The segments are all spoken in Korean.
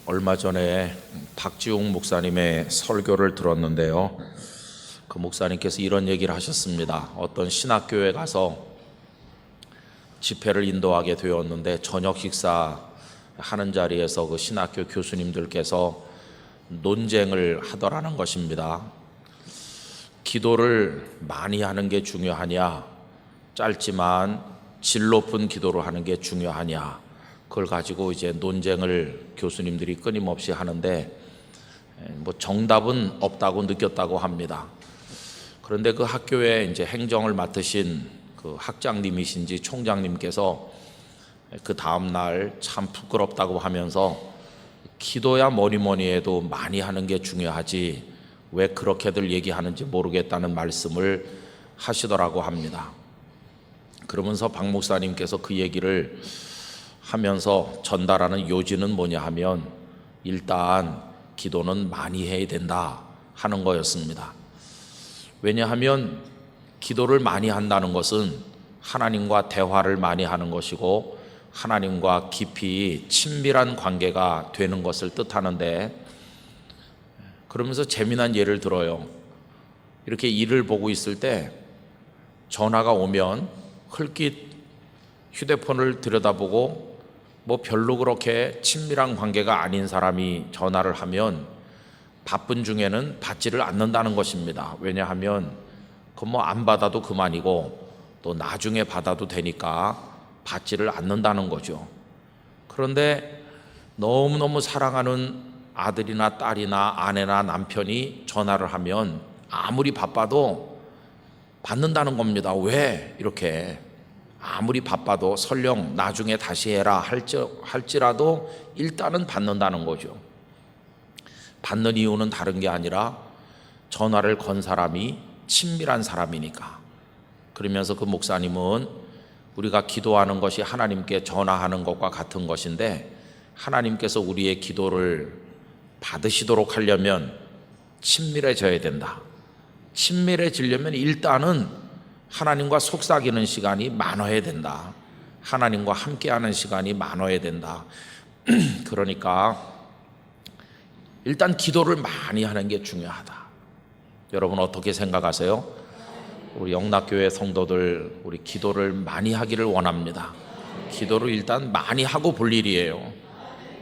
얼마 전에 박지웅 목사님의 설교를 들었는데요. 그 목사님께서 이런 얘기를 하셨습니다. 어떤 신학교에 가서 집회를 인도하게 되었는데 저녁 식사 하는 자리에서 그 신학교 교수님들께서 논쟁을 하더라는 것입니다. 기도를 많이 하는 게 중요하냐, 짧지만 질 높은 기도를 하는 게 중요하냐, 그걸 가지고 이제 논쟁을 교수님들이 끊임없이 하는데 정답은 없다고 느꼈다고 합니다. 그런데 그 학교에 이제 행정을 맡으신 그 학장님이신지 총장님께서 그 다음 날 참 부끄럽다고 하면서 기도야 뭐니 해도 많이 하는 게 중요하지 왜 그렇게들 얘기하는지 모르겠다는 말씀을 하시더라고 합니다. 그러면서 박 목사님께서 그 얘기를 하면서 전달하는 요지는 뭐냐 하면 일단 기도는 많이 해야 된다 하는 거였습니다. 왜냐하면 기도를 많이 한다는 것은 하나님과 대화를 많이 하는 것이고 하나님과 깊이 친밀한 관계가 되는 것을 뜻하는데, 그러면서 재미난 예를 들어요. 이렇게 일을 보고 있을 때 전화가 오면 흘낏 휴대폰을 들여다보고 별로 그렇게 친밀한 관계가 아닌 사람이 전화를 하면 바쁜 중에는 받지를 않는다는 것입니다. 왜냐하면 안 받아도 그만이고 또 나중에 받아도 되니까 받지를 않는다는 거죠. 그런데 너무너무 사랑하는 아들이나 딸이나 아내나 남편이 전화를 하면 아무리 바빠도 받는다는 겁니다. 왜 이렇게 아무리 바빠도 설령 나중에 다시 해라 할지라도 일단은 받는다는 거죠. 받는 이유는 다른 게 아니라 전화를 건 사람이 친밀한 사람이니까. 그러면서 그 목사님은 우리가 기도하는 것이 하나님께 전화하는 것과 같은 것인데, 하나님께서 우리의 기도를 받으시도록 하려면 친밀해져야 된다. 친밀해지려면 일단은 하나님과 속삭이는 시간이 많아야 된다. 하나님과 함께하는 시간이 많아야 된다. 그러니까 일단 기도를 많이 하는 게 중요하다. 여러분 어떻게 생각하세요? 우리 영락교회 성도들 우리 기도를 많이 하기를 원합니다. 기도를 일단 많이 하고 볼 일이에요.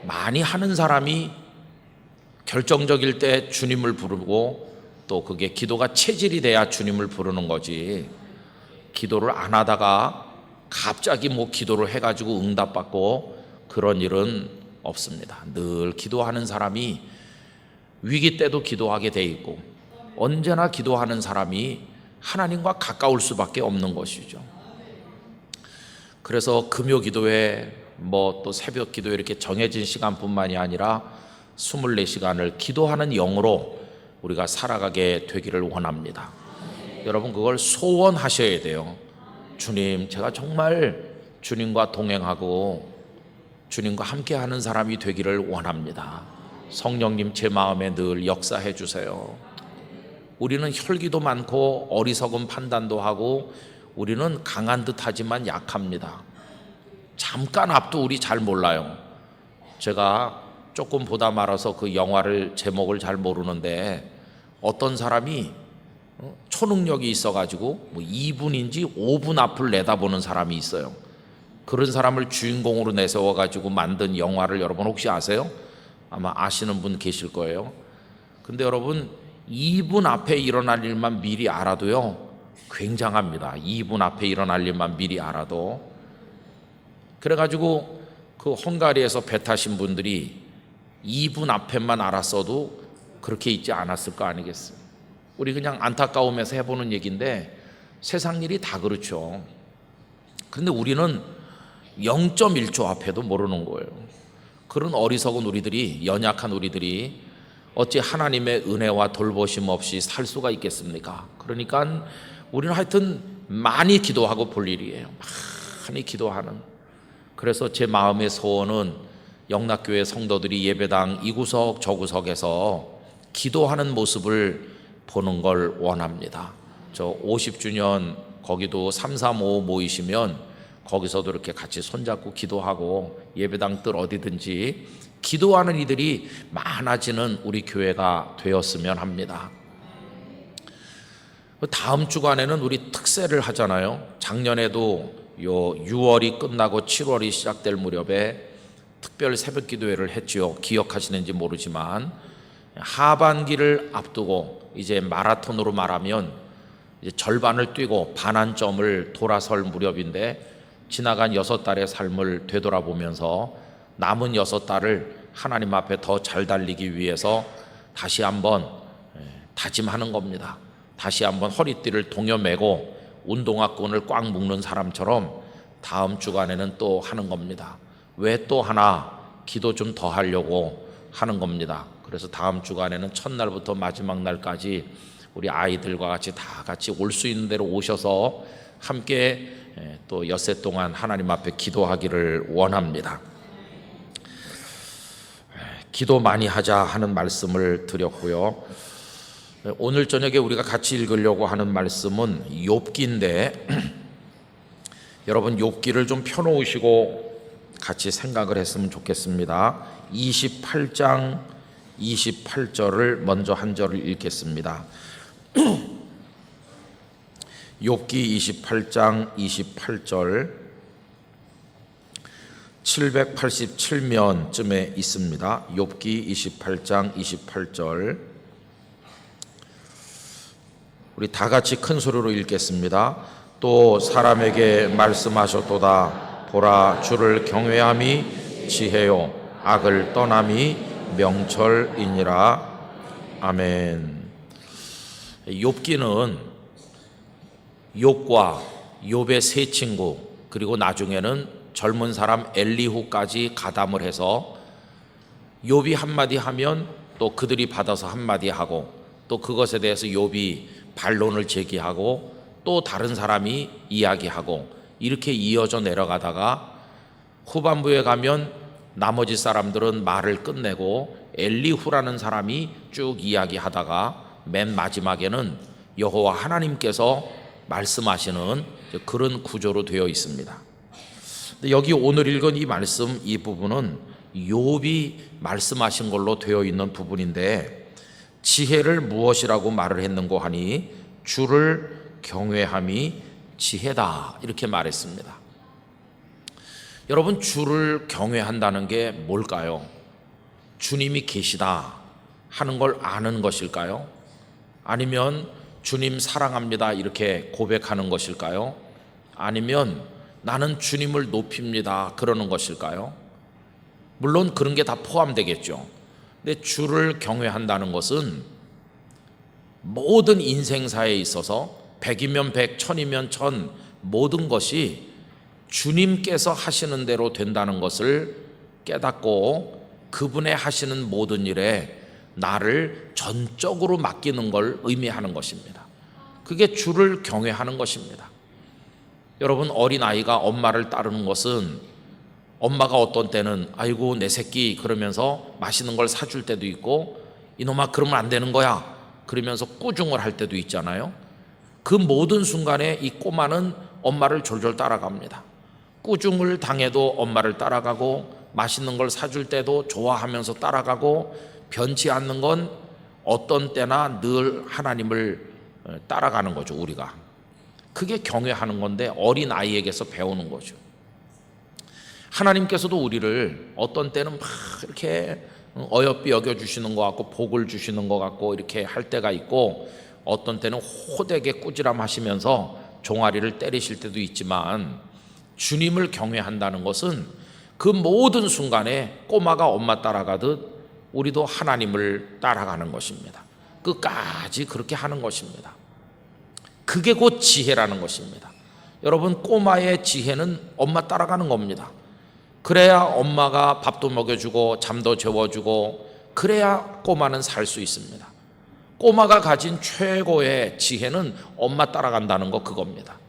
많이 하는 사람이 결정적일 때 주님을 부르고 또 그게 기도가 체질이 돼야 주님을 부르는 거지, 기도를 안 하다가 갑자기 기도를 해가지고 응답받고 그런 일은 없습니다. 늘 기도하는 사람이 위기 때도 기도하게 돼 있고 언제나 기도하는 사람이 하나님과 가까울 수밖에 없는 것이죠. 그래서 금요 기도회 또 새벽 기도회 이렇게 정해진 시간뿐만이 아니라 24시간을 기도하는 영으로 우리가 살아가게 되기를 원합니다. 여러분 그걸 소원하셔야 돼요. 주님, 제가 정말 주님과 동행하고 주님과 함께하는 사람이 되기를 원합니다. 성령님 제 마음에 늘 역사해 주세요. 우리는 혈기도 많고 어리석은 판단도 하고 우리는 강한 듯 하지만 약합니다. 잠깐 앞도 우리 잘 몰라요. 제가 조금 보다 말아서 그 영화를 제목을 잘 모르는데 어떤 사람이 초능력이 있어가지고 2분인지 5분 앞을 내다보는 사람이 있어요. 그런 사람을 주인공으로 내세워가지고 만든 영화를 여러분 혹시 아세요? 아마 아시는 분 계실 거예요. 근데 여러분 2분 앞에 일어날 일만 미리 알아도요 굉장합니다. 2분 앞에 일어날 일만 미리 알아도. 그래가지고 그 헝가리에서 배 타신 분들이 2분 앞에만 알았어도 그렇게 있지 않았을 거 아니겠어요? 우리 그냥 안타까우면서 해보는 얘기인데 세상 일이 다 그렇죠. 그런데 우리는 0.1초 앞에도 모르는 거예요. 그런 어리석은 우리들이, 연약한 우리들이 어찌 하나님의 은혜와 돌보심 없이 살 수가 있겠습니까? 그러니까 우리는 하여튼 많이 기도하고 볼 일이에요. 많이 기도하는. 그래서 제 마음의 소원은 영락교회 성도들이 예배당 이 구석 저 구석에서 기도하는 모습을 보는 걸 원합니다. 저 50주년 거기도 335 모이시면 거기서도 이렇게 같이 손잡고 기도하고 예배당 뜰 어디든지 기도하는 이들이 많아지는 우리 교회가 되었으면 합니다. 다음 주간에는 우리 특세를 하잖아요. 작년에도 6월이 끝나고 7월이 시작될 무렵에 특별 새벽 기도회를 했지요. 기억하시는지 모르지만 하반기를 앞두고 이제 마라톤으로 말하면 이제 절반을 뛰고 반환점을 돌아설 무렵인데, 지나간 6달의 삶을 되돌아보면서 남은 6달을 하나님 앞에 더 잘 달리기 위해서 다시 한번 다짐하는 겁니다. 다시 한번 허리띠를 동여매고 운동화끈을 꽉 묶는 사람처럼 다음 주간에는 또 하는 겁니다. 왜 또 하나? 기도 좀 더 하려고 하는 겁니다. 그래서 다음 주간에는 첫날부터 마지막 날까지 우리 아이들과 같이 다 같이 올 수 있는 대로 오셔서 함께 또 엿새 동안 하나님 앞에 기도하기를 원합니다. 기도 많이 하자 하는 말씀을 드렸고요. 오늘 저녁에 우리가 같이 읽으려고 하는 말씀은 욥기인데 여러분 욥기를 좀 펴놓으시고 같이 생각을 했으면 좋겠습니다. 28장 28절을 먼저 한 절을 읽겠습니다. 욥기 28장 28절 787면쯤에 있습니다. 욥기 28장 28절 우리 다 같이 큰 소리로 읽겠습니다. 또 사람에게 말씀하셨도다. 보라, 주를 경외함이 지혜요 악을 떠남이 명철이니라. 아멘. 욥기는 욥과 욥의 세 친구, 그리고 나중에는 젊은 사람 엘리후까지 가담을 해서 욥이 한마디 하면 또 그들이 받아서 한마디 하고, 또 그것에 대해서 욥이 반론을 제기하고 또 다른 사람이 이야기하고, 이렇게 이어져 내려가다가 후반부에 가면 나머지 사람들은 말을 끝내고 엘리후라는 사람이 쭉 이야기하다가 맨 마지막에는 여호와 하나님께서 말씀하시는 그런 구조로 되어 있습니다. 여기 오늘 읽은 이 말씀, 이 부분은 욥이 말씀하신 걸로 되어 있는 부분인데, 지혜를 무엇이라고 말을 했는고 하니 주를 경외함이 지혜다, 이렇게 말했습니다. 여러분, 주를 경외한다는 게 뭘까요? 주님이 계시다 하는 걸 아는 것일까요? 아니면 주님 사랑합니다 이렇게 고백하는 것일까요? 아니면 나는 주님을 높입니다 그러는 것일까요? 물론 그런 게 다 포함되겠죠. 근데 주를 경외한다는 것은 모든 인생사에 있어서 100이면 100, 1000이면 1000 모든 것이 주님께서 하시는 대로 된다는 것을 깨닫고 그분의 하시는 모든 일에 나를 전적으로 맡기는 걸 의미하는 것입니다. 그게 주를 경외하는 것입니다. 여러분, 어린아이가 엄마를 따르는 것은 엄마가 어떤 때는 아이고 내 새끼 그러면서 맛있는 걸 사줄 때도 있고, 이놈아 그러면 안 되는 거야 그러면서 꾸중을 할 때도 있잖아요. 그 모든 순간에 이 꼬마는 엄마를 졸졸 따라갑니다. 꾸중을 당해도 엄마를 따라가고, 맛있는 걸 사줄 때도 좋아하면서 따라가고, 변치 않는 건 어떤 때나 늘 하나님을 따라가는 거죠. 우리가 그게 경외하는 건데 어린아이에게서 배우는 거죠. 하나님께서도 우리를 어떤 때는 막 이렇게 어여삐 여겨주시는 것 같고 복을 주시는 것 같고 이렇게 할 때가 있고, 어떤 때는 호되게 꾸지람하시면서 종아리를 때리실 때도 있지만, 주님을 경외한다는 것은 그 모든 순간에 꼬마가 엄마 따라가듯 우리도 하나님을 따라가는 것입니다. 끝까지 그렇게 하는 것입니다. 그게 곧 지혜라는 것입니다. 여러분, 꼬마의 지혜는 엄마 따라가는 겁니다. 그래야 엄마가 밥도 먹여주고 잠도 재워주고, 그래야 꼬마는 살 수 있습니다. 꼬마가 가진 최고의 지혜는 엄마 따라간다는 거, 그겁니다.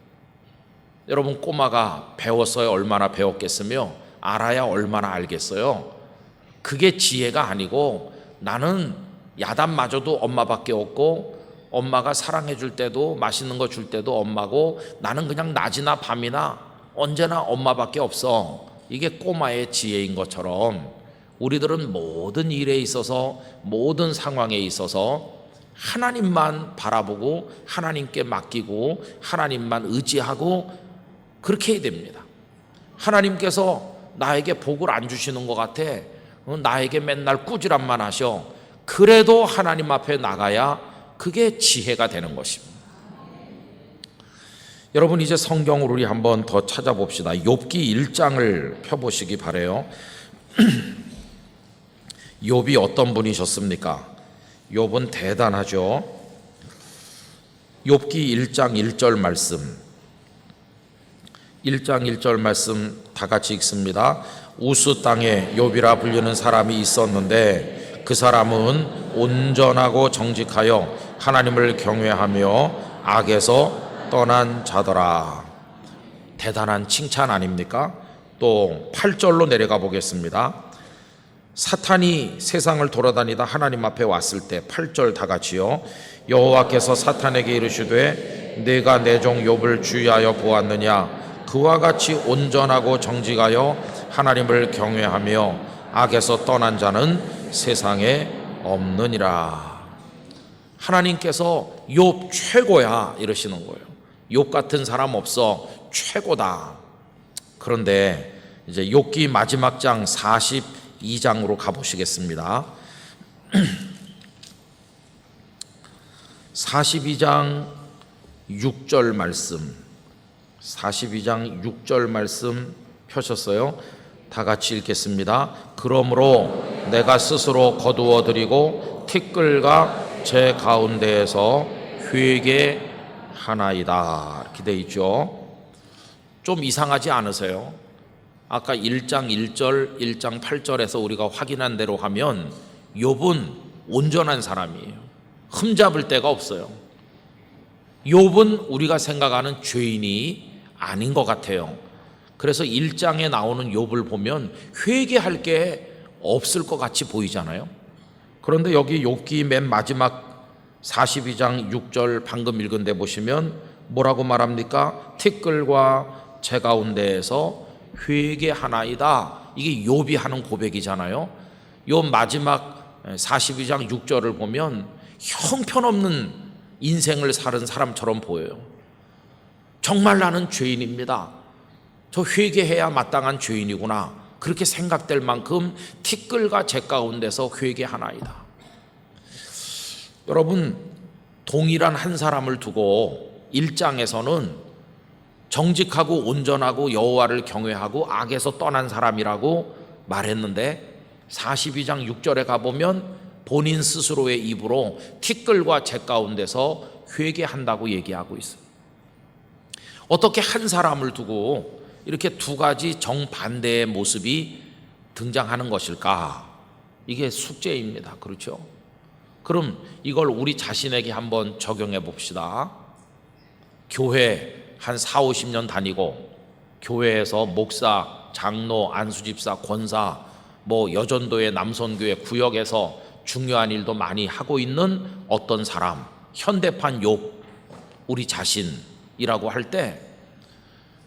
여러분, 꼬마가 배웠어야 얼마나 배웠겠으며 알아야 얼마나 알겠어요. 그게 지혜가 아니고, 나는 야단마저도 엄마밖에 없고, 엄마가 사랑해 줄 때도 맛있는 거 줄 때도 엄마고, 나는 그냥 낮이나 밤이나 언제나 엄마밖에 없어. 이게 꼬마의 지혜인 것처럼 우리들은 모든 일에 있어서, 모든 상황에 있어서 하나님만 바라보고 하나님께 맡기고 하나님만 의지하고 그렇게 해야 됩니다. 하나님께서 나에게 복을 안 주시는 것 같아, 나에게 맨날 꾸지람만 하셔, 그래도 하나님 앞에 나가야 그게 지혜가 되는 것입니다. 여러분, 이제 성경을 우리 한번 더 찾아봅시다. 욥기 1장을 펴보시기 바라요. 욥이 어떤 분이셨습니까? 욥은 대단하죠. 욥기 1장 1절 말씀, 1장 1절 말씀 다 같이 읽습니다. 우스 땅에 욥이라 불리는 사람이 있었는데 그 사람은 온전하고 정직하여 하나님을 경외하며 악에서 떠난 자더라. 대단한 칭찬 아닙니까? 또 8절로 내려가 보겠습니다. 사탄이 세상을 돌아다니다 하나님 앞에 왔을 때, 8절 다 같이요. 여호와께서 사탄에게 이르시되 내가 내 종 욥을 주의하여 보았느냐? 그와 같이 온전하고 정직하여 하나님을 경외하며 악에서 떠난 자는 세상에 없느니라. 하나님께서 욥 최고야 이러시는 거예요. 욥 같은 사람 없어, 최고다. 그런데 이제 욥기 마지막 장 42장으로 가보시겠습니다. 42장 6절 말씀, 42장 6절 말씀 펴셨어요? 다 같이 읽겠습니다. 그러므로 내가 스스로 거두어 드리고 티끌과 제 가운데에서 회개하나이다. 이렇게 돼 있죠. 좀 이상하지 않으세요? 아까 1장 1절, 1장 8절에서 우리가 확인한 대로 하면 욥은 온전한 사람이에요. 흠잡을 데가 없어요. 욥은 우리가 생각하는 죄인이 아닌 것 같아요. 그래서 1장에 나오는 욥을 보면 회개할 게 없을 것 같이 보이잖아요. 그런데 여기 욥기 맨 마지막 42장 6절 방금 읽은 데 보시면 뭐라고 말합니까? 티끌과 제 가운데에서 회개하나이다. 이게 욥이 하는 고백이잖아요. 욥 마지막 42장 6절을 보면 형편없는 인생을 사는 사람처럼 보여요. 정말 나는 죄인입니다. 저 회개해야 마땅한 죄인이구나. 그렇게 생각될 만큼 티끌과 제 가운데서 회개하나이다. 여러분, 동일한 한 사람을 두고 1장에서는 정직하고 온전하고 여호와를 경외하고 악에서 떠난 사람이라고 말했는데 42장 6절에 가보면 본인 스스로의 입으로 티끌과 재 가운데서 회개한다고 얘기하고 있어요. 어떻게 한 사람을 두고 이렇게 두 가지 정반대의 모습이 등장하는 것일까? 이게 숙제입니다. 그렇죠? 그럼 이걸 우리 자신에게 한번 적용해 봅시다. 교회 한 4, 50년 다니고 교회에서 목사, 장로, 안수집사, 권사, 여전도의 남선교회 구역에서 중요한 일도 많이 하고 있는 어떤 사람, 현대판 욥, 우리 자신이라고 할 때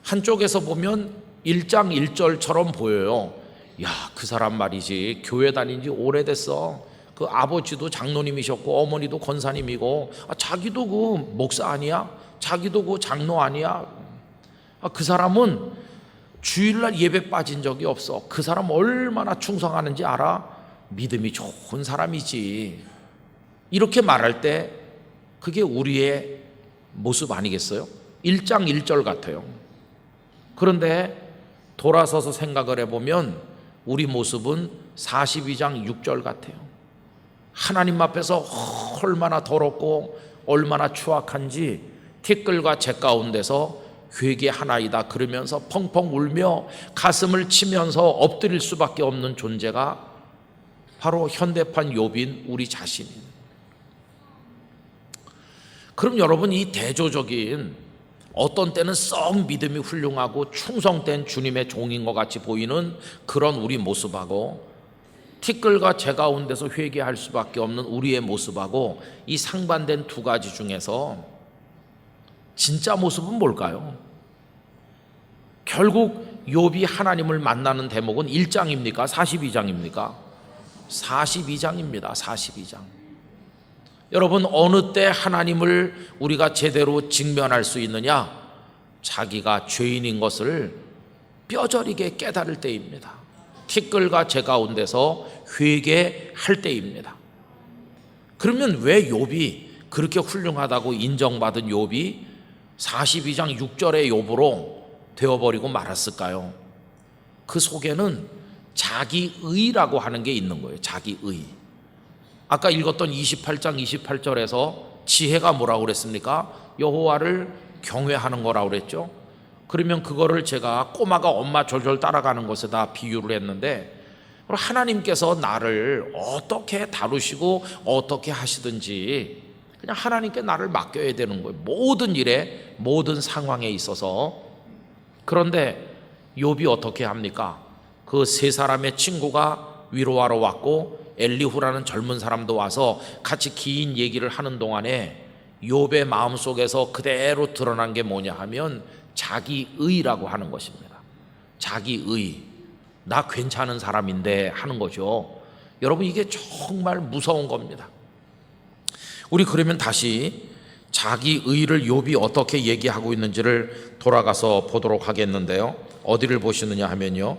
한쪽에서 보면 1장 1절처럼 보여요. 야, 그 사람 말이지 교회 다닌 지 오래됐어. 그 아버지도 장로님이셨고 어머니도 권사님이고 자기도 그 목사 아니야? 자기도 그 장로 아니야? 그 사람은 주일날 예배 빠진 적이 없어. 그 사람 얼마나 충성하는지 알아? 믿음이 좋은 사람이지. 이렇게 말할 때 그게 우리의 모습 아니겠어요? 1장 1절 같아요. 그런데 돌아서서 생각을 해보면 우리 모습은 42장 6절 같아요. 하나님 앞에서 얼마나 더럽고 얼마나 추악한지 티끌과 재 가운데서 회개하나이다 그러면서 펑펑 울며 가슴을 치면서 엎드릴 수밖에 없는 존재가 바로 현대판 욥인 우리 자신인. 그럼 여러분, 이 대조적인 어떤 때는 썩 믿음이 훌륭하고 충성된 주님의 종인 것 같이 보이는 그런 우리 모습하고 티끌과 재 가운데서 회개할 수밖에 없는 우리의 모습하고 이 상반된 두 가지 중에서 진짜 모습은 뭘까요? 결국 욥이 하나님을 만나는 대목은 1장입니까? 42장입니까? 42장입니다. 42장. 여러분, 어느 때 하나님을 우리가 제대로 직면할 수 있느냐? 자기가 죄인인 것을 뼈저리게 깨달을 때입니다. 티끌과 제 가운데서 회개할 때입니다. 그러면 왜 욥이 그렇게 훌륭하다고 인정받은 욥이 42장 6절의 욥으로 되어버리고 말았을까요? 그 속에는 자기의라고 하는 게 있는 거예요. 자기의. 아까 읽었던 28장 28절에서 지혜가 뭐라고 그랬습니까? 여호와를 경외하는 거라고 그랬죠. 그러면 그거를 제가 꼬마가 엄마 졸졸 따라가는 것에다 비유를 했는데, 하나님께서 나를 어떻게 다루시고 어떻게 하시든지 그냥 하나님께 나를 맡겨야 되는 거예요. 모든 일에, 모든 상황에 있어서. 그런데 욥이 어떻게 합니까? 그 세 사람의 친구가 위로하러 왔고 엘리후라는 젊은 사람도 와서 같이 긴 얘기를 하는 동안에 욥의 마음속에서 그대로 드러난 게 뭐냐 하면 자기의라고 하는 것입니다. 자기의. 나 괜찮은 사람인데 하는 거죠. 여러분, 이게 정말 무서운 겁니다. 우리 그러면 다시 자기의를 욥이 어떻게 얘기하고 있는지를 돌아가서 보도록 하겠는데요. 어디를 보시느냐 하면요,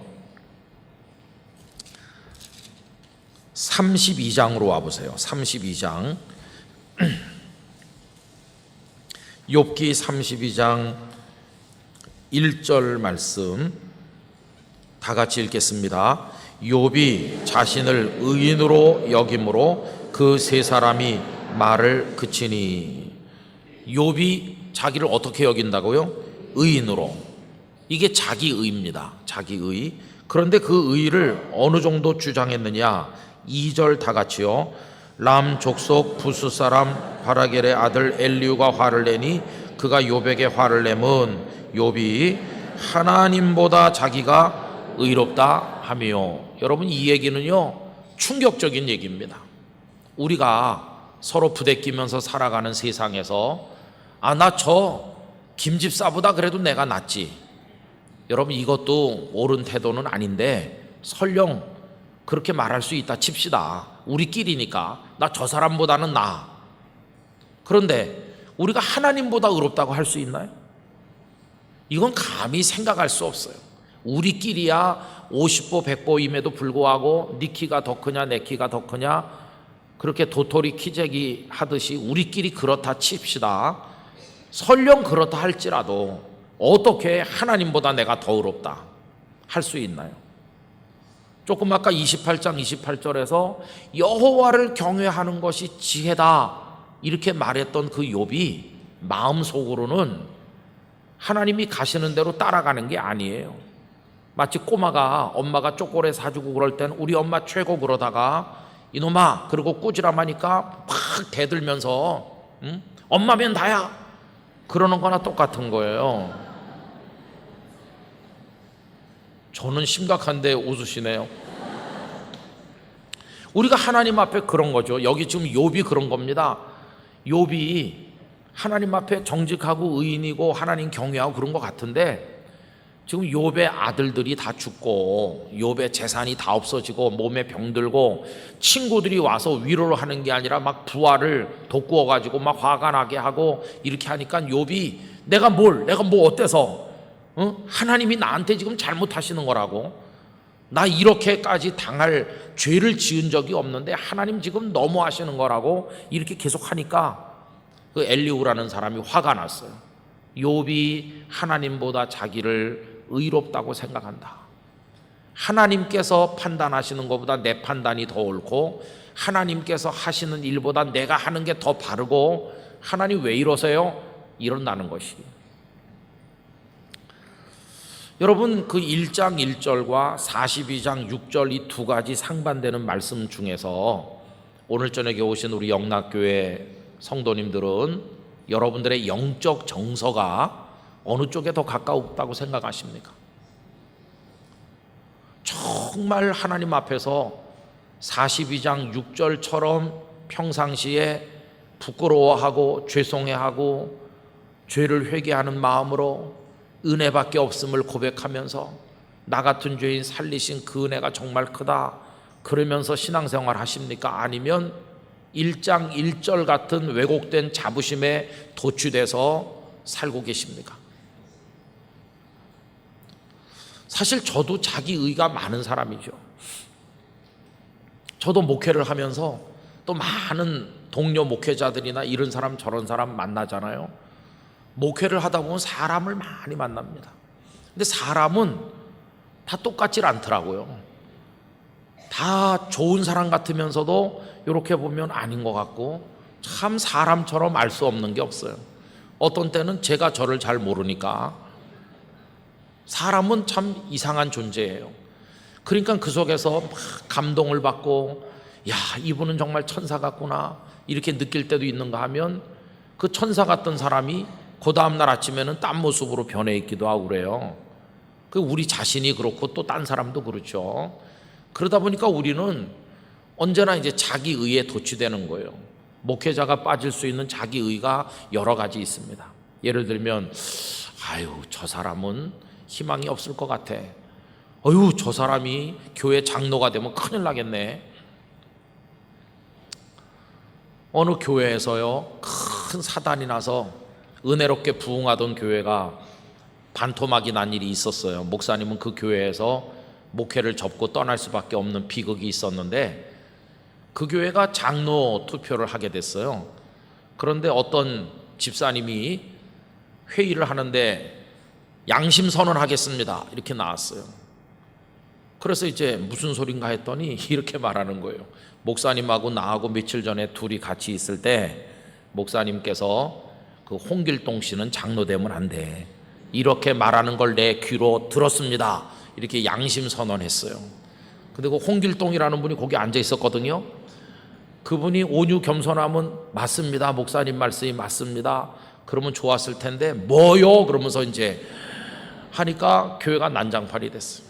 32장으로 와보세요. 32장. 욥기 32장 1절 말씀 다 같이 읽겠습니다. 욥이 자신을 의인으로 여김으로 그 세 사람이 말을 그치니. 욥이 자기를 어떻게 여긴다고요? 의인으로. 이게 자기의입니다. 자기의. 그런데 그 의를 어느 정도 주장했느냐? 2절 다 같이요. 람 족속 부스 사람 바라겔의 아들 엘리우가 화를 내니 그가 욥에게 화를 내면 욥이 하나님보다 자기가 의롭다 하며. 여러분, 이 얘기는요 충격적인 얘기입니다. 우리가 서로 부대끼면서 살아가는 세상에서 나 저 김집사보다 그래도 내가 낫지. 여러분, 이것도 옳은 태도는 아닌데 설령 그렇게 말할 수 있다 칩시다. 우리끼리니까 나 저 사람보다는 나아. 그런데 우리가 하나님보다 의롭다고 할 수 있나요? 이건 감히 생각할 수 없어요. 우리끼리야 50보 100보임에도 불구하고 네 키가 더 크냐 내 키가 더 크냐 그렇게 도토리 키재기 하듯이 우리끼리 그렇다 칩시다. 설령 그렇다 할지라도 어떻게 하나님보다 내가 더 의롭다 할 수 있나요? 조금 아까 28장 28절에서 여호와를 경외하는 것이 지혜다 이렇게 말했던 그 욥이 마음속으로는 하나님이 가시는 대로 따라가는 게 아니에요. 마치 꼬마가 엄마가 초콜릿 사주고 그럴 땐 우리 엄마 최고 그러다가 이놈아 그러고 꾸지람 하니까 막 대들면서 엄마면 다야 그러는 거나 똑같은 거예요. 저는 심각한데 웃으시네요. 우리가 하나님 앞에 그런 거죠. 여기 지금 욥이 그런 겁니다. 욥이 하나님 앞에 정직하고 의인이고 하나님 경외하고 그런 것 같은데 지금 욥의 아들들이 다 죽고 욥의 재산이 다 없어지고 몸에 병들고 친구들이 와서 위로를 하는 게 아니라 막 부하를 돋구어 가지고 막 화가 나게 하고 이렇게 하니까 욥이 내가 뭐 어때서 하나님이 나한테 지금 잘못하시는 거라고. 나 이렇게까지 당할 죄를 지은 적이 없는데 하나님 지금 너무하시는 거라고 이렇게 계속 하니까 그 엘리후라는 사람이 화가 났어요. 욥이 하나님보다 자기를 의롭다고 생각한다. 하나님께서 판단하시는 것보다 내 판단이 더 옳고 하나님께서 하시는 일보다 내가 하는 게 더 바르고 하나님 왜 이러세요? 이런다는 것이. 여러분, 그 1장 1절과 42장 6절 이 두 가지 상반되는 말씀 중에서 오늘 저녁에 오신 우리 영락교회 성도님들은 여러분들의 영적 정서가 어느 쪽에 더 가까웠다고 생각하십니까? 정말 하나님 앞에서 42장 6절처럼 평상시에 부끄러워하고 죄송해하고 죄를 회개하는 마음으로 은혜밖에 없음을 고백하면서 나 같은 죄인 살리신 그 은혜가 정말 크다 그러면서 신앙생활 하십니까? 아니면 일장일절 같은 왜곡된 자부심에 도취돼서 살고 계십니까? 사실 저도 자기의가 많은 사람이죠. 저도 목회를 하면서 또 많은 동료 목회자들이나 이런 사람 저런 사람 만나잖아요. 목회를 하다 보면 사람을 많이 만납니다. 근데 사람은 다 똑같질 않더라고요. 다 좋은 사람 같으면서도 이렇게 보면 아닌 것 같고, 참 사람처럼 알 수 없는 게 없어요. 어떤 때는 제가 저를 잘 모르니까 사람은 참 이상한 존재예요. 그러니까 그 속에서 막 감동을 받고, 야, 이분은 정말 천사 같구나 이렇게 느낄 때도 있는가 하면, 그 천사 같던 사람이 그 다음날 아침에는 딴 모습으로 변해 있기도 하고 그래요. 그 우리 자신이 그렇고 또 딴 사람도 그렇죠. 그러다 보니까 우리는 언제나 이제 자기의에 도취되는 거예요. 목회자가 빠질 수 있는 자기의가 여러 가지 있습니다. 예를 들면, 아유, 저 사람은 희망이 없을 것 같아. 어휴, 저 사람이 교회 장로가 되면 큰일 나겠네. 어느 교회에서요, 큰 사단이 나서 은혜롭게 부흥하던 교회가 반토막이 난 일이 있었어요. 목사님은 그 교회에서 목회를 접고 떠날 수밖에 없는 비극이 있었는데, 그 교회가 장로 투표를 하게 됐어요. 그런데 어떤 집사님이 회의를 하는데 양심 선언하겠습니다 이렇게 나왔어요. 그래서 이제 무슨 소린가 했더니 이렇게 말하는 거예요. 목사님하고 나하고 며칠 전에 둘이 같이 있을 때 목사님께서 그 홍길동 씨는 장로 되면 안 돼, 이렇게 말하는 걸 내 귀로 들었습니다 이렇게 양심 선언했어요. 근데 그 홍길동이라는 분이 거기 앉아 있었거든요. 그분이 온유 겸손하면 맞습니다, 목사님 말씀이 맞습니다, 그러면 좋았을 텐데 뭐요? 그러면서 이제 하니까 교회가 난장판이 됐어요.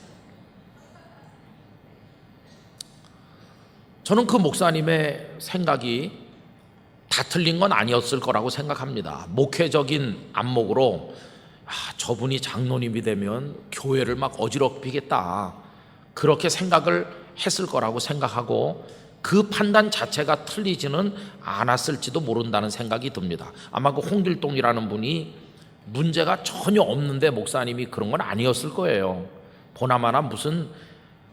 저는 그 목사님의 생각이 다 틀린 건 아니었을 거라고 생각합니다. 목회적인 안목으로, 저분이 장로님이 되면 교회를 막 어지럽히겠다, 그렇게 생각을 했을 거라고 생각하고, 그 판단 자체가 틀리지는 않았을지도 모른다는 생각이 듭니다. 아마 그 홍길동이라는 분이 문제가 전혀 없는데 목사님이 그런 건 아니었을 거예요. 보나마나 무슨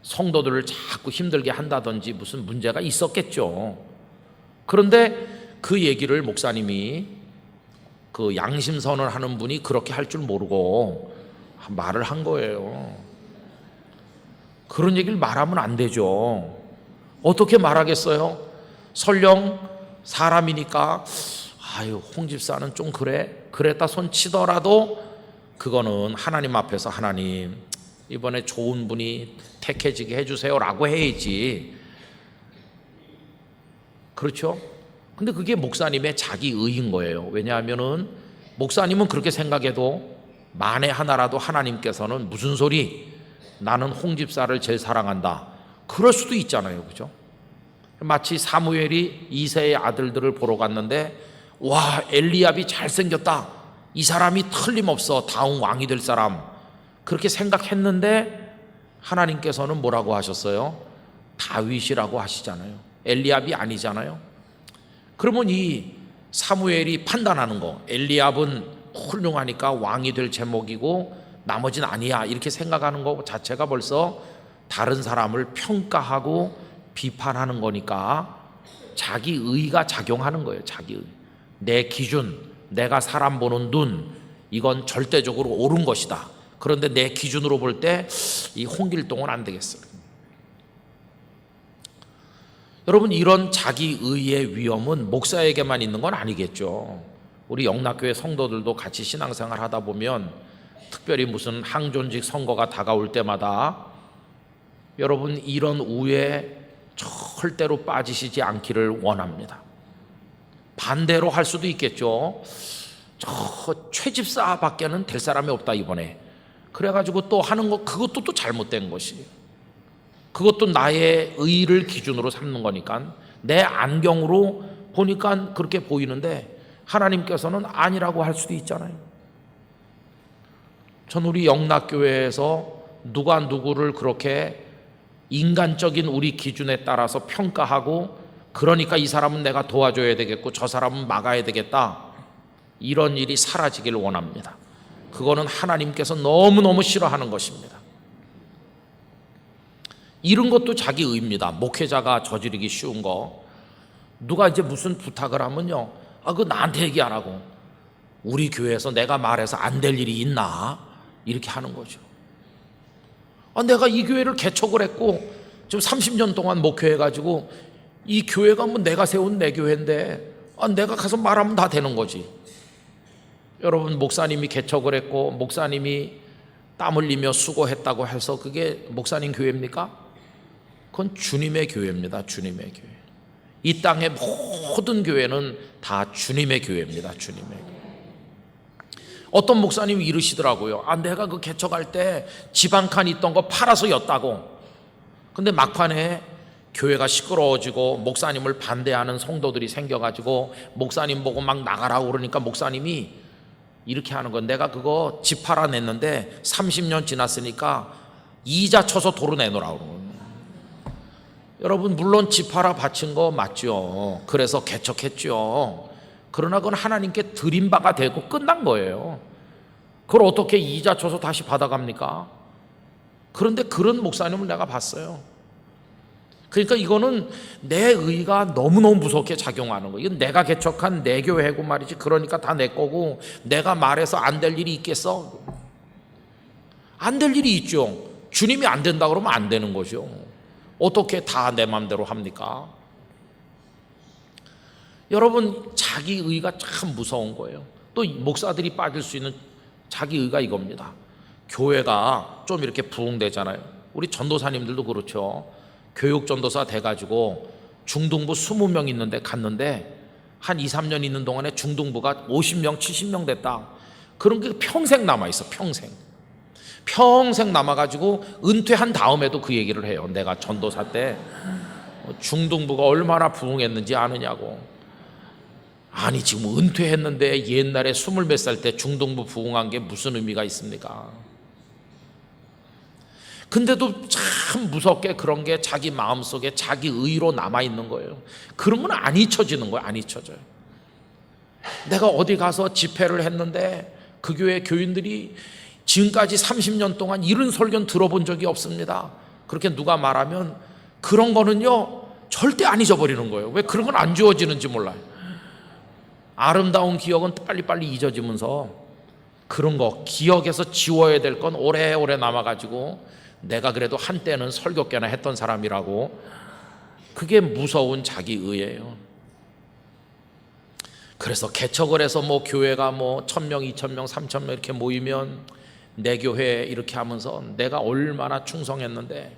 성도들을 자꾸 힘들게 한다든지 무슨 문제가 있었겠죠. 그런데 그 얘기를 목사님이, 그 양심선언을 하는 분이 그렇게 할 줄 모르고 말을 한 거예요. 그런 얘기를 말하면 안 되죠. 어떻게 말하겠어요? 설령 사람이니까, 아유, 홍 집사는 좀 그랬다 손 치더라도 그거는 하나님 앞에서, 하나님 이번에 좋은 분이 택해지게 해주세요 라고 해야지. 그렇죠? 근데 그게 목사님의 자기의인 거예요. 왜냐하면은 목사님은 그렇게 생각해도 만에 하나라도 하나님께서는 무슨 소리, 나는 홍 집사를 제일 사랑한다, 그럴 수도 있잖아요. 그죠? 마치 사무엘이 이새의 아들들을 보러 갔는데, 와, 엘리압이 잘생겼다, 이 사람이 틀림없어 다음 왕이 될 사람, 그렇게 생각했는데 하나님께서는 뭐라고 하셨어요? 다윗이라고 하시잖아요. 엘리압이 아니잖아요. 그러면 이 사무엘이 판단하는 거, 엘리압은 훌륭하니까 왕이 될 제목이고 나머지는 아니야, 이렇게 생각하는 거 자체가 벌써 다른 사람을 평가하고 비판하는 거니까 자기의가 작용하는 거예요. 자기의, 내 기준, 내가 사람 보는 눈, 이건 절대적으로 옳은 것이다. 그런데 내 기준으로 볼 때 이 홍길동은 안 되겠어요. 여러분, 이런 자기의의 위험은 목사에게만 있는 건 아니겠죠. 우리 영락교회 성도들도 같이 신앙생활 하다 보면, 특별히 무슨 항존직 선거가 다가올 때마다 여러분 이런 우에 절대로 빠지시지 않기를 원합니다. 반대로 할 수도 있겠죠. 저 최집사 밖에는 될 사람이 없다 이번에, 그래가지고 또 하는 거, 그것도 또 잘못된 것이에요. 그것도 나의 의를 기준으로 삼는 거니까, 내 안경으로 보니까 그렇게 보이는데 하나님께서는 아니라고 할 수도 있잖아요. 전 우리 영락교회에서 누가 누구를 그렇게 인간적인 우리 기준에 따라서 평가하고, 그러니까 이 사람은 내가 도와줘야 되겠고 저 사람은 막아야 되겠다, 이런 일이 사라지기를 원합니다. 그거는 하나님께서 너무너무 싫어하는 것입니다. 이런 것도 자기 의입니다. 목회자가 저지르기 쉬운 거, 누가 이제 무슨 부탁을 하면요, 그거 나한테 얘기 안 하고 우리 교회에서 내가 말해서 안 될 일이 있나, 이렇게 하는 거죠. 내가 이 교회를 개척을 했고 지금 30년 동안 목회해가지고 이 교회가 뭐 내가 세운 내 교회인데 내가 가서 말하면 다 되는 거지. 여러분, 목사님이 개척을 했고 목사님이 땀 흘리며 수고했다고 해서 그게 목사님 교회입니까? 그건 주님의 교회입니다. 주님의 교회. 이 땅의 모든 교회는 다 주님의 교회입니다. 주님의 교회. 어떤 목사님이 이러시더라고요. 내가 그 개척할 때 집 한 칸 있던 거 팔아서 였다고. 근데 막판에 교회가 시끄러워지고 목사님을 반대하는 성도들이 생겨가지고 목사님 보고 막 나가라고 그러니까 목사님이 이렇게 하는 건, 내가 그거 집 팔아냈는데 30년 지났으니까 이자 쳐서 도로 내놓으라고 그러는 거예요. 여러분, 물론 집 팔아 바친 거 맞죠. 그래서 개척했죠. 그러나 그건 하나님께 드린 바가 되고 끝난 거예요. 그걸 어떻게 이자 쳐서 다시 받아갑니까? 그런데 그런 목사님을 내가 봤어요. 그러니까 이거는 내 의가 너무너무 무섭게 작용하는 거예요. 이건 내가 개척한 내 교회고 말이지, 그러니까 다 내 거고 내가 말해서 안 될 일이 있겠어? 안 될 일이 있죠. 주님이 안 된다 그러면 안 되는 거죠. 어떻게 다 내 마음대로 합니까? 여러분, 자기 의가 참 무서운 거예요. 또 목사들이 빠질 수 있는 자기 의가 이겁니다. 교회가 좀 이렇게 부흥되잖아요. 우리 전도사님들도 그렇죠. 교육 전도사 돼가지고 중등부 20명 있는데 갔는데 한 2, 3년 있는 동안에 중등부가 50명, 70명 됐다. 그런 게 평생 남아있어. 평생 남아가지고 은퇴한 다음에도 그 얘기를 해요. 내가 전도사 때 중등부가 얼마나 부흥했는지 아느냐고. 아니, 지금 은퇴했는데 옛날에 20몇 살 때 중등부 부흥한 게 무슨 의미가 있습니까? 근데도 참 무섭게 그런 게 자기 마음속에 자기 의로 남아있는 거예요. 그런 건 안 잊혀지는 거예요. 안 잊혀져요. 내가 어디 가서 집회를 했는데 그 교회 교인들이 지금까지 30년 동안 이런 설교는 들어본 적이 없습니다. 그렇게 누가 말하면 그런 거는요 절대 안 잊어버리는 거예요. 왜 그런 건 안 지워지는지 몰라요. 아름다운 기억은 빨리빨리 잊어지면서 그런 거, 기억에서 지워야 될 건 오래오래 남아가지고 내가 그래도 한때는 설교께나 했던 사람이라고, 그게 무서운 자기 의예요. 그래서 개척을 해서 뭐 교회가 뭐 1000명, 2000명, 3000명 이렇게 모이면 내 교회 이렇게 하면서 내가 얼마나 충성했는데.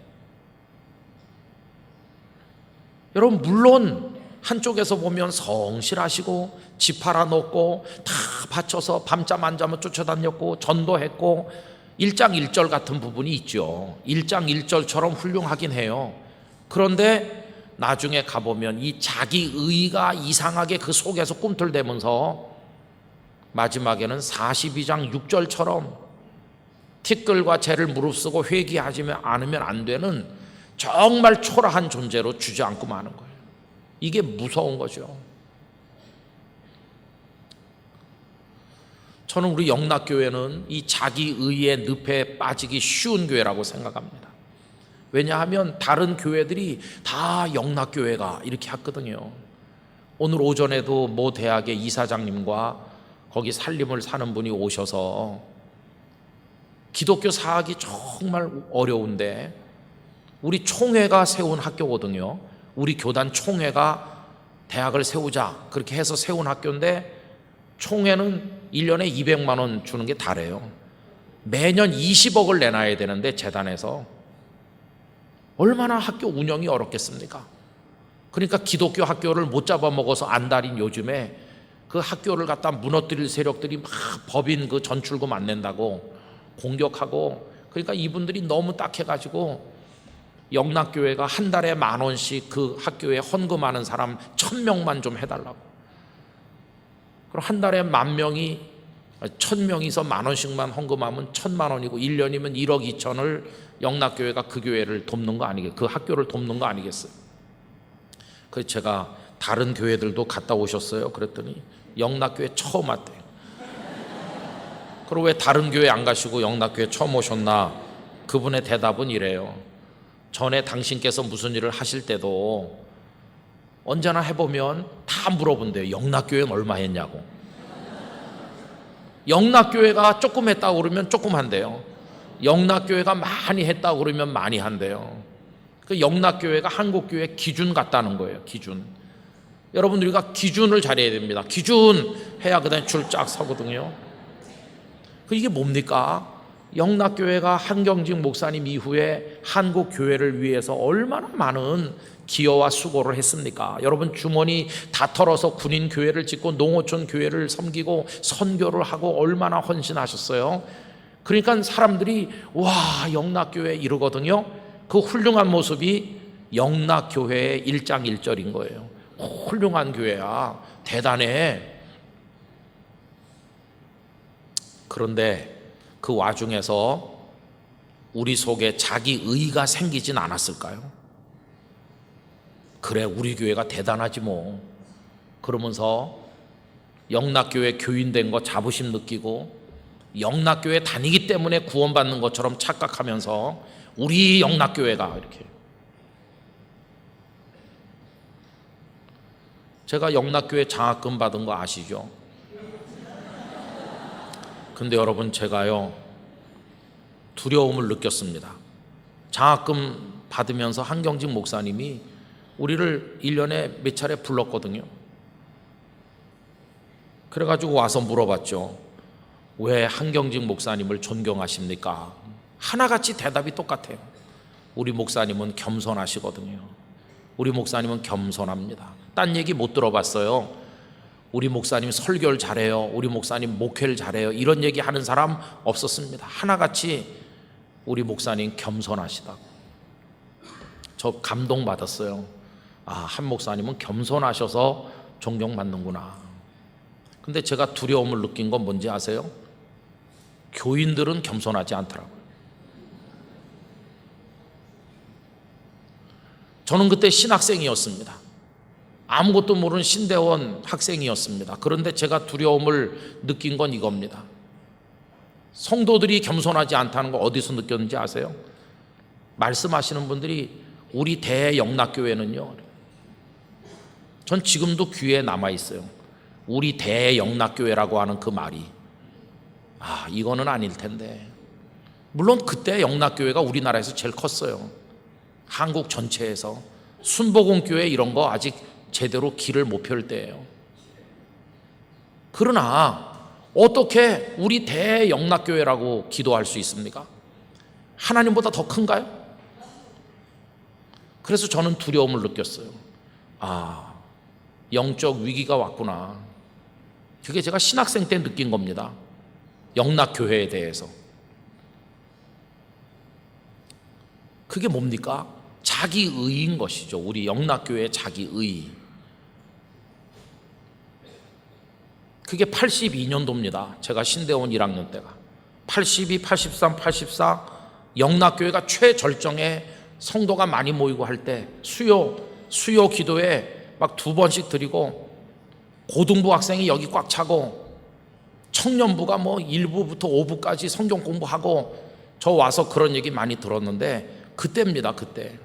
여러분, 물론 한쪽에서 보면 성실하시고 집 팔아놓고 다 바쳐서 밤잠 안 자면 쫓아다녔고 전도했고 일장일절 같은 부분이 있죠. 일장일절처럼 훌륭하긴 해요. 그런데 나중에 가보면 이 자기 의가 이상하게 그 속에서 꿈틀대면서 마지막에는 42장 6절처럼 티끌과 재를 무릅쓰고 회개하지 않으면 안 되는 정말 초라한 존재로 주저앉고 마는 거예요. 이게 무서운 거죠. 저는 우리 영락교회는 이 자기 의의 늪에 빠지기 쉬운 교회라고 생각합니다. 왜냐하면 다른 교회들이 다 영락교회가 이렇게 했거든요. 오늘 오전에도 모 대학의 이사장님과 거기 살림을 사는 분이 오셔서 기독교 사학이 정말 어려운데 우리 총회가 세운 학교거든요. 우리 교단 총회가 대학을 세우자 그렇게 해서 세운 학교인데 총회는 1년에 200만 원 주는 게 다래요. 매년 20억을 내놔야 되는데 재단에서 얼마나 학교 운영이 어렵겠습니까? 그러니까 기독교 학교를 못 잡아먹어서 안달인 요즘에 그 학교를 갖다 무너뜨릴 세력들이 막 법인 그 전출금 안 낸다고 공격하고, 그러니까 이분들이 너무 딱해가지고 영락교회가 한 달에 10,000원씩 그 학교에 헌금하는 사람 1000명만 좀 해달라고. 그럼 한 달에 10,000명이 1000명이서 10,000원씩만 헌금하면 1,000,000원이고 1년이면 1억 2천을 영락교회가 그 교회를 돕는 거 아니겠어요? 그 학교를 돕는 거 아니겠어요? 그래서 제가 다른 교회들도 갔다 오셨어요? 그랬더니 영락교회 처음 왔대요. 그럼 왜 다른 교회 안 가시고 영락교회 처음 오셨나? 그분의 대답은 이래요. 전에 당신께서 무슨 일을 하실 때도 언제나 해보면 다 물어본대요. 영락교회는 얼마 했냐고. 영락교회가 조금 했다고 그러면 조금 한대요. 영락교회가 많이 했다고 그러면 많이 한대요. 그 영락교회가 한국교회 기준 같다는 거예요. 기준. 여러분, 우리가 기준을 잘해야 됩니다. 기준 해야 그다음에 줄 쫙 서거든요. 이게 뭡니까? 영락교회가 한경직 목사님 이후에 한국 교회를 위해서 얼마나 많은 기여와 수고를 했습니까? 여러분, 주머니 다 털어서 군인 교회를 짓고 농어촌 교회를 섬기고 선교를 하고 얼마나 헌신하셨어요. 그러니까 사람들이 와, 영락교회 이러거든요. 그 훌륭한 모습이 영락교회의 1장 1절인 거예요. 훌륭한 교회야, 대단해. 그런데 그 와중에서 우리 속에 자기 의가 생기진 않았을까요? 그래, 우리 교회가 대단하지 뭐. 그러면서 영락교회 교인된 거 자부심 느끼고 영락교회 다니기 때문에 구원받는 것처럼 착각하면서 우리 영락교회가 이렇게. 제가 영락교회 장학금 받은 거 아시죠? 근데 여러분, 제가요 두려움을 느꼈습니다. 장학금 받으면서 한경직 목사님이 우리를 1년에 몇 차례 불렀거든요. 그래가지고 와서 물어봤죠. 왜 한경직 목사님을 존경하십니까? 하나같이 대답이 똑같아요. 우리 목사님은 겸손하시거든요. 우리 목사님은 겸손합니다. 딴 얘기 못 들어봤어요. 우리 목사님 설교를 잘해요. 우리 목사님 목회를 잘해요. 이런 얘기 하는 사람 없었습니다. 하나같이 우리 목사님 겸손하시다고. 저 감동받았어요. 아, 한 목사님은 겸손하셔서 존경받는구나. 근데 제가 두려움을 느낀 건 뭔지 아세요? 교인들은 겸손하지 않더라고요. 저는 그때 신학생이었습니다. 아무것도 모르는 신대원 학생이었습니다. 그런데 제가 두려움을 느낀 건 이겁니다. 성도들이 겸손하지 않다는 거 어디서 느꼈는지 아세요? 말씀하시는 분들이 우리 대영락교회는요, 전 지금도 귀에 남아있어요. 우리 대영락교회라고 하는 그 말이, 아, 이거는 아닐 텐데. 물론 그때 영락교회가 우리나라에서 제일 컸어요. 한국 전체에서. 순복음교회 이런 거 아직 제대로 길을 못 펼 때예요. 그러나 어떻게 우리 대영락교회라고 기도할 수 있습니까? 하나님보다 더 큰가요? 그래서 저는 두려움을 느꼈어요. 아, 영적 위기가 왔구나. 그게 제가 신학생 때 느낀 겁니다. 영락교회에 대해서. 그게 뭡니까? 자기의인 것이죠. 우리 영락교회의 자기의. 그게 82년도입니다. 제가 신대원 1학년 때가 82, 83, 84 영락교회가 최절정에 성도가 많이 모이고 할 때 수요 기도에 막 2번씩 드리고 고등부 학생이 여기 꽉 차고 청년부가 뭐 1부부터 5부까지 성경 공부하고 저 와서 그런 얘기 많이 들었는데 그때입니다. 그때.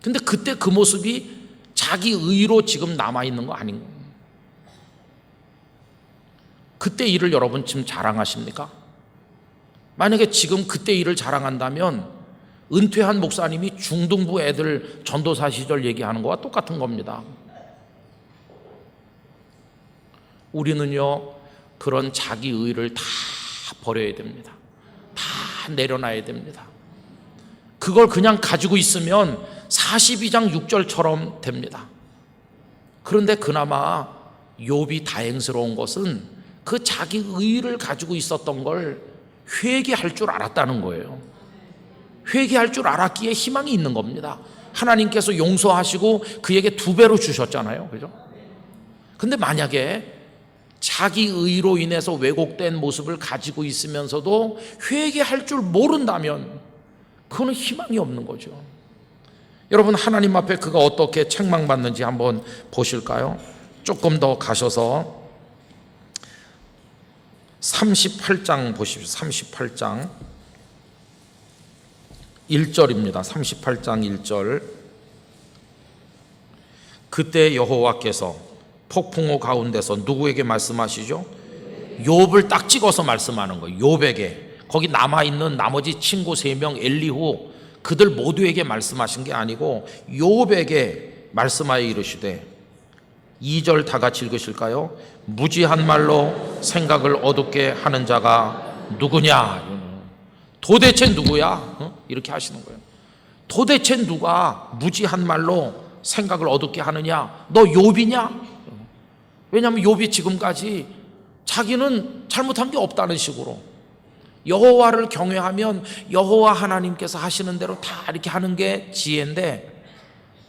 근데 그때 그 모습이 자기 의로 지금 남아있는 거 아닌가? 그때 일을 여러분 지금 자랑하십니까? 만약에 지금 그때 일을 자랑한다면 은퇴한 목사님이 중등부 애들 전도사 시절 얘기하는 거와 똑같은 겁니다. 우리는요, 그런 자기 의를 다 버려야 됩니다. 다 내려놔야 됩니다. 그걸 그냥 가지고 있으면 42장 6절처럼 됩니다. 그런데 그나마 욥이 다행스러운 것은 그 자기 의를 가지고 있었던 걸 회개할 줄 알았다는 거예요. 회개할 줄 알았기에 희망이 있는 겁니다. 하나님께서 용서하시고 그에게 2배로 주셨잖아요. 그죠? 근데 만약에 자기 의로 인해서 왜곡된 모습을 가지고 있으면서도 회개할 줄 모른다면 그거는 희망이 없는 거죠. 여러분, 하나님 앞에 그가 어떻게 책망받는지 한번 보실까요? 조금 더 가셔서 38장 보십시오. 38장 1절입니다. 38장 1절. 그때 여호와께서 폭풍우 가운데서 누구에게 말씀하시죠? 욥을 딱 찍어서 말씀하는 거예요. 욥에게. 거기 남아있는 나머지 친구 3명 엘리후 그들 모두에게 말씀하신 게 아니고 욥에게 말씀하여 이르시되, 2절 다 같이 읽으실까요? 무지한 말로 생각을 어둡게 하는 자가 누구냐? 도대체 누구야? 이렇게 하시는 거예요. 도대체 누가 무지한 말로 생각을 어둡게 하느냐? 너 욥이냐? 왜냐하면 욥이 지금까지 자기는 잘못한 게 없다는 식으로 여호와를 경외하면 여호와 하나님께서 하시는 대로 다 이렇게 하는 게 지혜인데,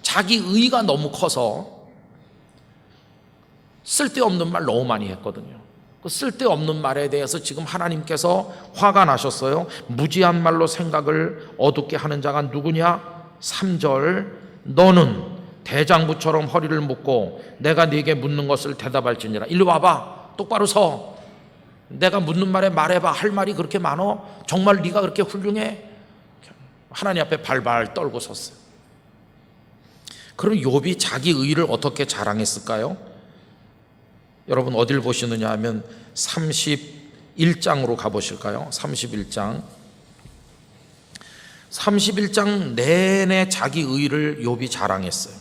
자기 의가 너무 커서 쓸데없는 말 너무 많이 했거든요. 그 쓸데없는 말에 대해서 지금 하나님께서 화가 나셨어요. 무지한 말로 생각을 어둡게 하는 자가 누구냐? 3절. 너는 대장부처럼 허리를 묶고 내가 네게 묻는 것을 대답할지니라. 일로 와봐. 똑바로 서. 내가 묻는 말에 말해봐. 할 말이 그렇게 많어? 정말 네가 그렇게 훌륭해? 하나님 앞에 발발 떨고 섰어요. 그럼 욥이 자기 의를 어떻게 자랑했을까요? 여러분 어딜 보시느냐 하면 31장으로 가보실까요? 31장. 31장 내내 자기 의를 욥이 자랑했어요.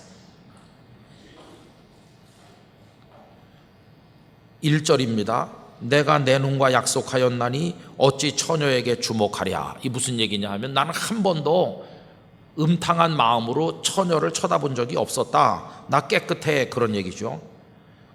1절입니다. 내가 내 눈과 약속하였나니 어찌 처녀에게 주목하랴. 이 무슨 얘기냐 하면, 나는 한 번도 음탕한 마음으로 처녀를 쳐다본 적이 없었다. 나 깨끗해. 그런 얘기죠.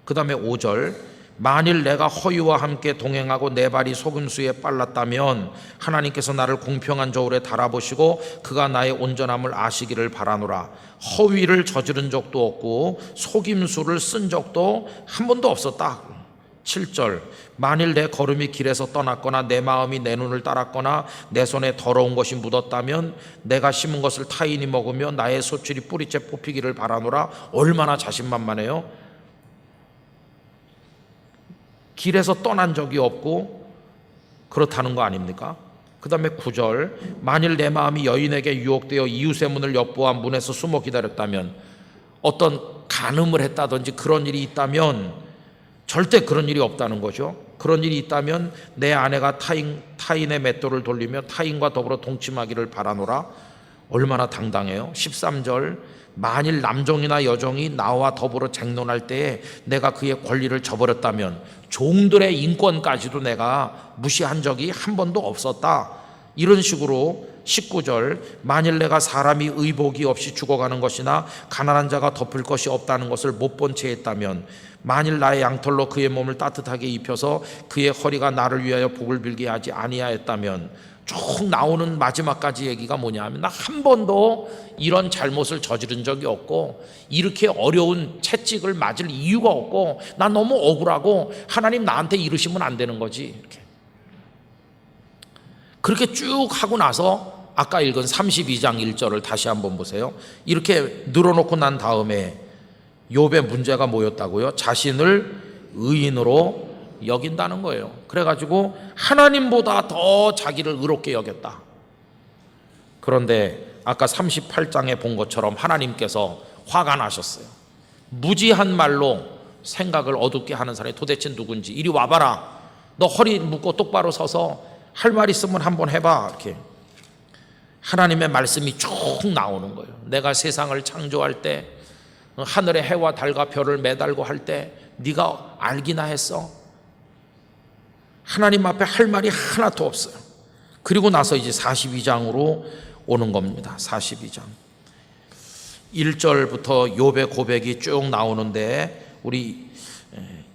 그 다음에 5절. 만일 내가 허위와 함께 동행하고 내 발이 소금수에 빨랐다면 하나님께서 나를 공평한 저울에 달아보시고 그가 나의 온전함을 아시기를 바라노라. 허위를 저지른 적도 없고 속임수를 쓴 적도 한 번도 없었다. 7절. 만일 내 걸음이 길에서 떠났거나 내 마음이 내 눈을 따랐거나 내 손에 더러운 것이 묻었다면 내가 심은 것을 타인이 먹으며 나의 소출이 뿌리째 뽑히기를 바라노라. 얼마나 자신만만해요. 길에서 떠난 적이 없고 그렇다는 거 아닙니까? 그 다음에 9절. 만일 내 마음이 여인에게 유혹되어 이웃의 문을 엿보아 문에서 숨어 기다렸다면, 어떤 간음을 했다든지 그런 일이 있다면, 절대 그런 일이 없다는 거죠. 그런 일이 있다면 내 아내가 타인의 맷돌을 돌리며 타인과 더불어 동침하기를 바라노라. 얼마나 당당해요. 13절. 만일 남종이나 여종이 나와 더불어 쟁론할 때에 내가 그의 권리를 저버렸다면 종들의 인권까지도 내가 무시한 적이 한 번도 없었다. 이런 식으로 19절. 만일 내가 사람이 의복이 없이 죽어가는 것이나 가난한 자가 덮을 것이 없다는 것을 못 본 채 했다면, 만일 나의 양털로 그의 몸을 따뜻하게 입혀서 그의 허리가 나를 위하여 복을 빌게 하지 아니하였다면, 쭉 나오는 마지막까지 얘기가 뭐냐 하면, 나 한 번도 이런 잘못을 저지른 적이 없고 이렇게 어려운 채찍을 맞을 이유가 없고 나 너무 억울하고 하나님 나한테 이러시면 안 되는 거지. 그렇게 쭉 하고 나서 아까 읽은 32장 1절을 다시 한번 보세요. 이렇게 늘어놓고 난 다음에 욥의 문제가 뭐였다고요? 자신을 의인으로 여긴다는 거예요. 그래가지고 하나님보다 더 자기를 의롭게 여겼다. 그런데 아까 38장에 본 것처럼 하나님께서 화가 나셨어요. 무지한 말로 생각을 어둡게 하는 사람이 도대체 누군지. 이리 와봐라. 너 허리 묶고 똑바로 서서 할 말 있으면 한번 해봐. 이렇게 하나님의 말씀이 쭉 나오는 거예요. 내가 세상을 창조할 때, 하늘의 해와 달과 별을 매달고 할 때 네가 알기나 했어? 하나님 앞에 할 말이 하나도 없어요. 그리고 나서 이제 42장으로 오는 겁니다. 42장 1절부터 욥의 고백이 쭉 나오는데, 우리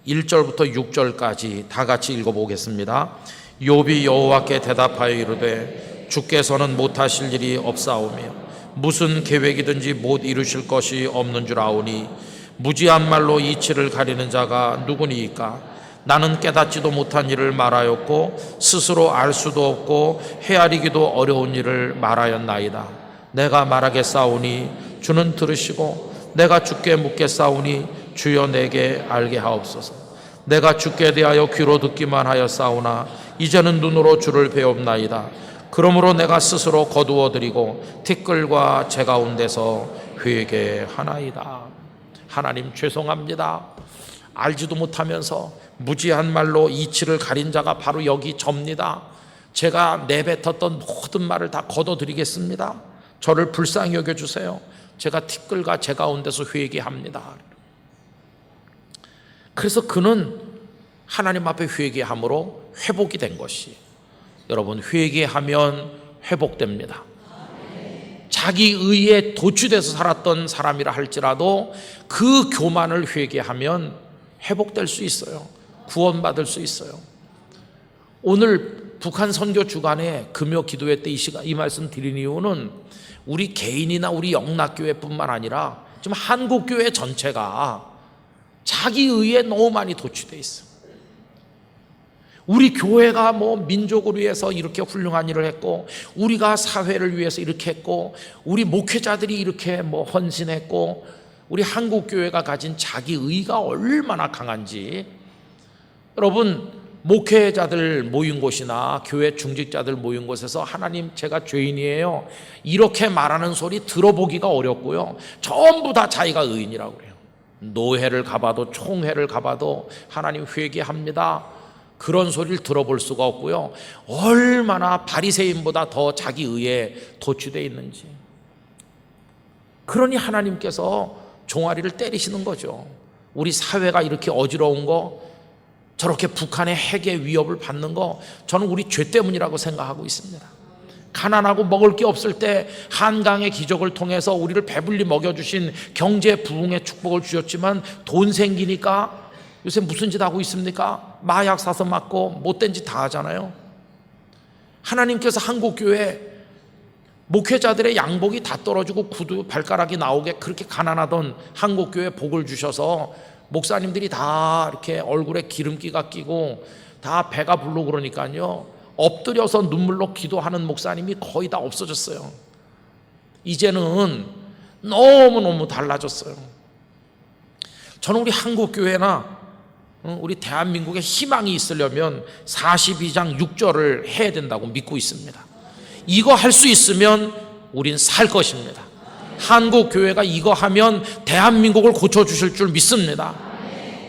1절부터 6절까지 다 같이 읽어보겠습니다. 욥이 여호와께 대답하여 이르되 주께서는 못하실 일이 없사오며 무슨 계획이든지 못 이루실 것이 없는 줄 아오니 무지한 말로 이치를 가리는 자가 누구니이까? 나는 깨닫지도 못한 일을 말하였고 스스로 알 수도 없고 헤아리기도 어려운 일을 말하였나이다. 내가 말하겠사오니 주는 들으시고 내가 주께 묻겠사오니 주여 내게 알게 하옵소서. 내가 주께 대하여 귀로 듣기만 하였사오나 이제는 눈으로 주를 배웁나이다. 그러므로 내가 스스로 거두어드리고 티끌과 제 가운데서 회개하나이다. 하나님 죄송합니다. 알지도 못하면서 무지한 말로 이치를 가린 자가 바로 여기 접니다. 제가 내뱉었던 모든 말을 다 거둬드리겠습니다. 저를 불쌍히 여겨주세요. 제가 티끌과 제 가운데서 회개합니다. 그래서 그는 하나님 앞에 회개함으로 회복이 된 것이, 여러분 회개하면 회복됩니다. 자기 의에 도취돼서 살았던 사람이라 할지라도 그 교만을 회개하면 회복될 수 있어요. 구원받을 수 있어요. 오늘 북한 선교 주간에 금요 기도회 때 이 말씀 드린 이유는 우리 개인이나 우리 영락교회뿐만 아니라 지금 한국교회 전체가 자기 의에 너무 많이 도취돼 있어요. 우리 교회가 민족을 위해서 이렇게 훌륭한 일을 했고, 우리가 사회를 위해서 이렇게 했고, 우리 목회자들이 이렇게 헌신했고, 우리 한국교회가 가진 자기 의가 얼마나 강한지, 여러분 목회자들 모인 곳이나 교회 중직자들 모인 곳에서 하나님 제가 죄인이에요 이렇게 말하는 소리 들어보기가 어렵고요. 전부 다 자기가 의인이라고 그래요. 노회를 가봐도 총회를 가봐도 하나님 회개합니다 그런 소리를 들어볼 수가 없고요. 얼마나 바리새인보다 더 자기 의에 도취되어 있는지. 그러니 하나님께서 종아리를 때리시는 거죠. 우리 사회가 이렇게 어지러운 거, 저렇게 북한의 핵의 위협을 받는 거, 저는 우리 죄 때문이라고 생각하고 있습니다. 가난하고 먹을 게 없을 때 한강의 기적을 통해서 우리를 배불리 먹여주신 경제 부흥의 축복을 주셨지만, 돈 생기니까 요새 무슨 짓 하고 있습니까? 마약 사서 맞고 못된 짓 다 하잖아요. 하나님께서 한국교회 목회자들의 양복이 다 떨어지고 구두 발가락이 나오게 그렇게 가난하던 한국교회 복을 주셔서 목사님들이 다 이렇게 얼굴에 기름기가 끼고 다 배가 부르고 그러니까요, 엎드려서 눈물로 기도하는 목사님이 거의 다 없어졌어요. 이제는 너무너무 달라졌어요. 저는 우리 한국교회나 우리 대한민국에 희망이 있으려면 42장 6절을 해야 된다고 믿고 있습니다. 이거 할 수 있으면 우린 살 것입니다. 한국교회가 이거 하면 대한민국을 고쳐주실 줄 믿습니다.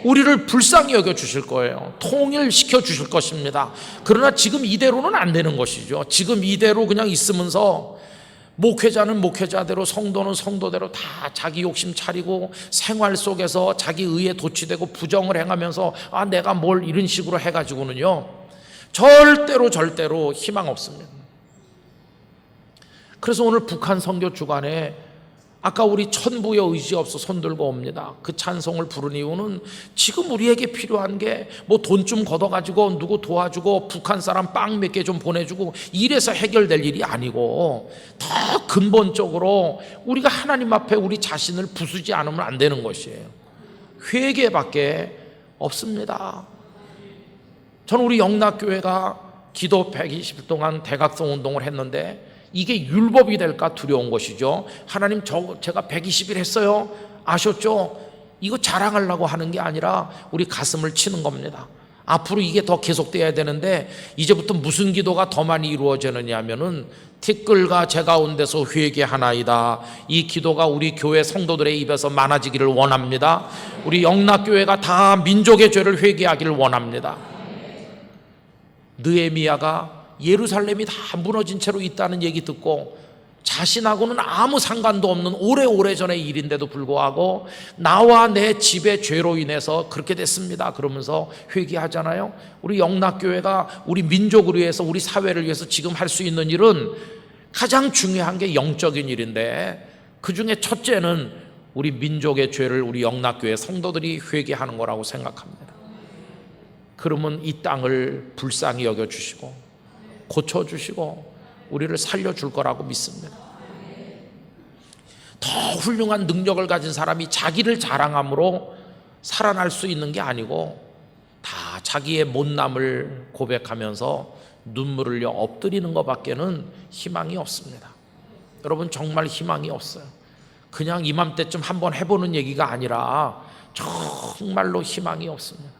우리를 불쌍히 여겨주실 거예요. 통일시켜 주실 것입니다. 그러나 지금 이대로는 안 되는 것이죠. 지금 이대로 그냥 있으면서 목회자는 목회자대로, 성도는 성도대로 다 자기 욕심 차리고 생활 속에서 자기 의에 도취되고 부정을 행하면서 내가 뭘 이런 식으로 해가지고는요, 절대로 희망 없습니다. 그래서 오늘 북한 선교 주간에 아까 우리 천부여 의지 없어 손들고 옵니다, 그 찬송을 부른 이유는 지금 우리에게 필요한 게 돈 좀 걷어가지고 누구 도와주고 북한 사람 빵 몇 개 좀 보내주고 이래서 해결될 일이 아니고, 더 근본적으로 우리가 하나님 앞에 우리 자신을 부수지 않으면 안 되는 것이에요. 회개밖에 없습니다. 저는 우리 영락교회가 기도 120일 동안 대각성 운동을 했는데 이게 율법이 될까 두려운 것이죠. 하나님, 제가 120일 했어요, 아셨죠? 이거 자랑하려고 하는 게 아니라 우리 가슴을 치는 겁니다. 앞으로 이게 더 계속돼야 되는데 이제부터 무슨 기도가 더 많이 이루어지느냐 하면은 티끌과 제 가운데서 회개하나이다, 이 기도가 우리 교회 성도들의 입에서 많아지기를 원합니다. 우리 영락교회가 다 민족의 죄를 회개하기를 원합니다. 느헤미야가 예루살렘이 다 무너진 채로 있다는 얘기 듣고 자신하고는 아무 상관도 없는 오래전의 일인데도 불구하고 나와 내 집의 죄로 인해서 그렇게 됐습니다 그러면서 회개하잖아요. 우리 영락교회가 우리 민족을 위해서, 우리 사회를 위해서 지금 할 수 있는 일은 가장 중요한 게 영적인 일인데, 그 중에 첫째는 우리 민족의 죄를 우리 영락교회 성도들이 회개하는 거라고 생각합니다. 그러면 이 땅을 불쌍히 여겨주시고 고쳐주시고 우리를 살려줄 거라고 믿습니다. 더 훌륭한 능력을 가진 사람이 자기를 자랑함으로 살아날 수 있는 게 아니고, 다 자기의 못남을 고백하면서 눈물을 흘려 엎드리는 것밖에는 희망이 없습니다. 여러분, 정말 희망이 없어요. 그냥 이맘때쯤 한번 해보는 얘기가 아니라 정말로 희망이 없습니다.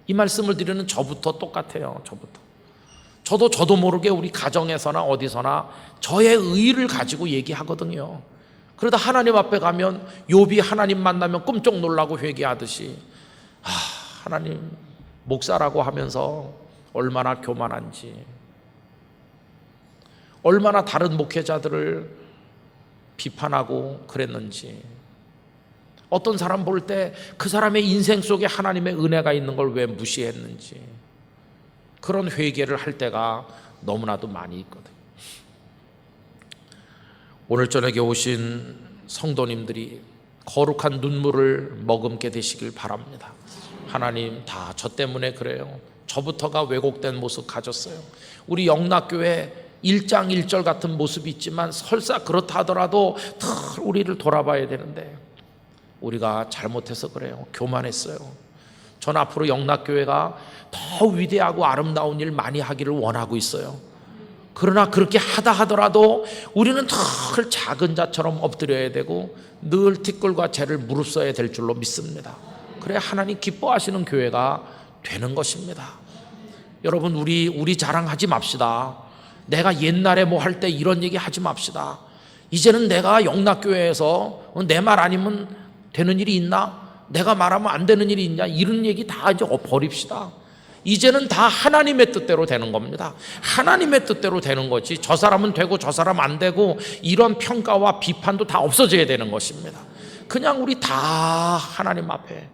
이 말씀을 드리는 저부터 똑같아요. 저도 모르게 우리 가정에서나 어디서나 저의 의의를 가지고 얘기하거든요. 그러다 하나님 앞에 가면 욥이 하나님 만나면 끔찍 놀라고 회개하듯이 하나님 목사라고 하면서 얼마나 교만한지, 얼마나 다른 목회자들을 비판하고 그랬는지, 어떤 사람 볼 때 그 사람의 인생 속에 하나님의 은혜가 있는 걸 왜 무시했는지, 그런 회개를 할 때가 너무나도 많이 있거든요. 오늘 저녁에 오신 성도님들이 거룩한 눈물을 머금게 되시길 바랍니다. 하나님, 다 저 때문에 그래요. 저부터가 왜곡된 모습 가졌어요. 우리 영락교회 1장 1절 같은 모습이 있지만 설사 그렇다 하더라도 더 우리를 돌아봐야 되는데 우리가 잘못해서 그래요. 교만했어요. 전 앞으로 영락교회가 더 위대하고 아름다운 일 많이 하기를 원하고 있어요. 그러나 그렇게 하다 하더라도 우리는 늘 작은 자처럼 엎드려야 되고 늘 티끌과 재를 무릅써야 될 줄로 믿습니다. 그래야 하나님 기뻐하시는 교회가 되는 것입니다. 여러분, 우리 자랑하지 맙시다. 내가 옛날에 뭐 할 때 이런 얘기 하지 맙시다. 이제는 내가 영락교회에서 내 말 아니면 되는 일이 있나? 내가 말하면 안 되는 일이 있냐? 이런 얘기 다 이제 버립시다. 이제는 다 하나님의 뜻대로 되는 겁니다. 하나님의 뜻대로 되는 거지, 저 사람은 되고 저 사람 안 되고 이런 평가와 비판도 다 없어져야 되는 것입니다. 그냥 우리 다 하나님 앞에,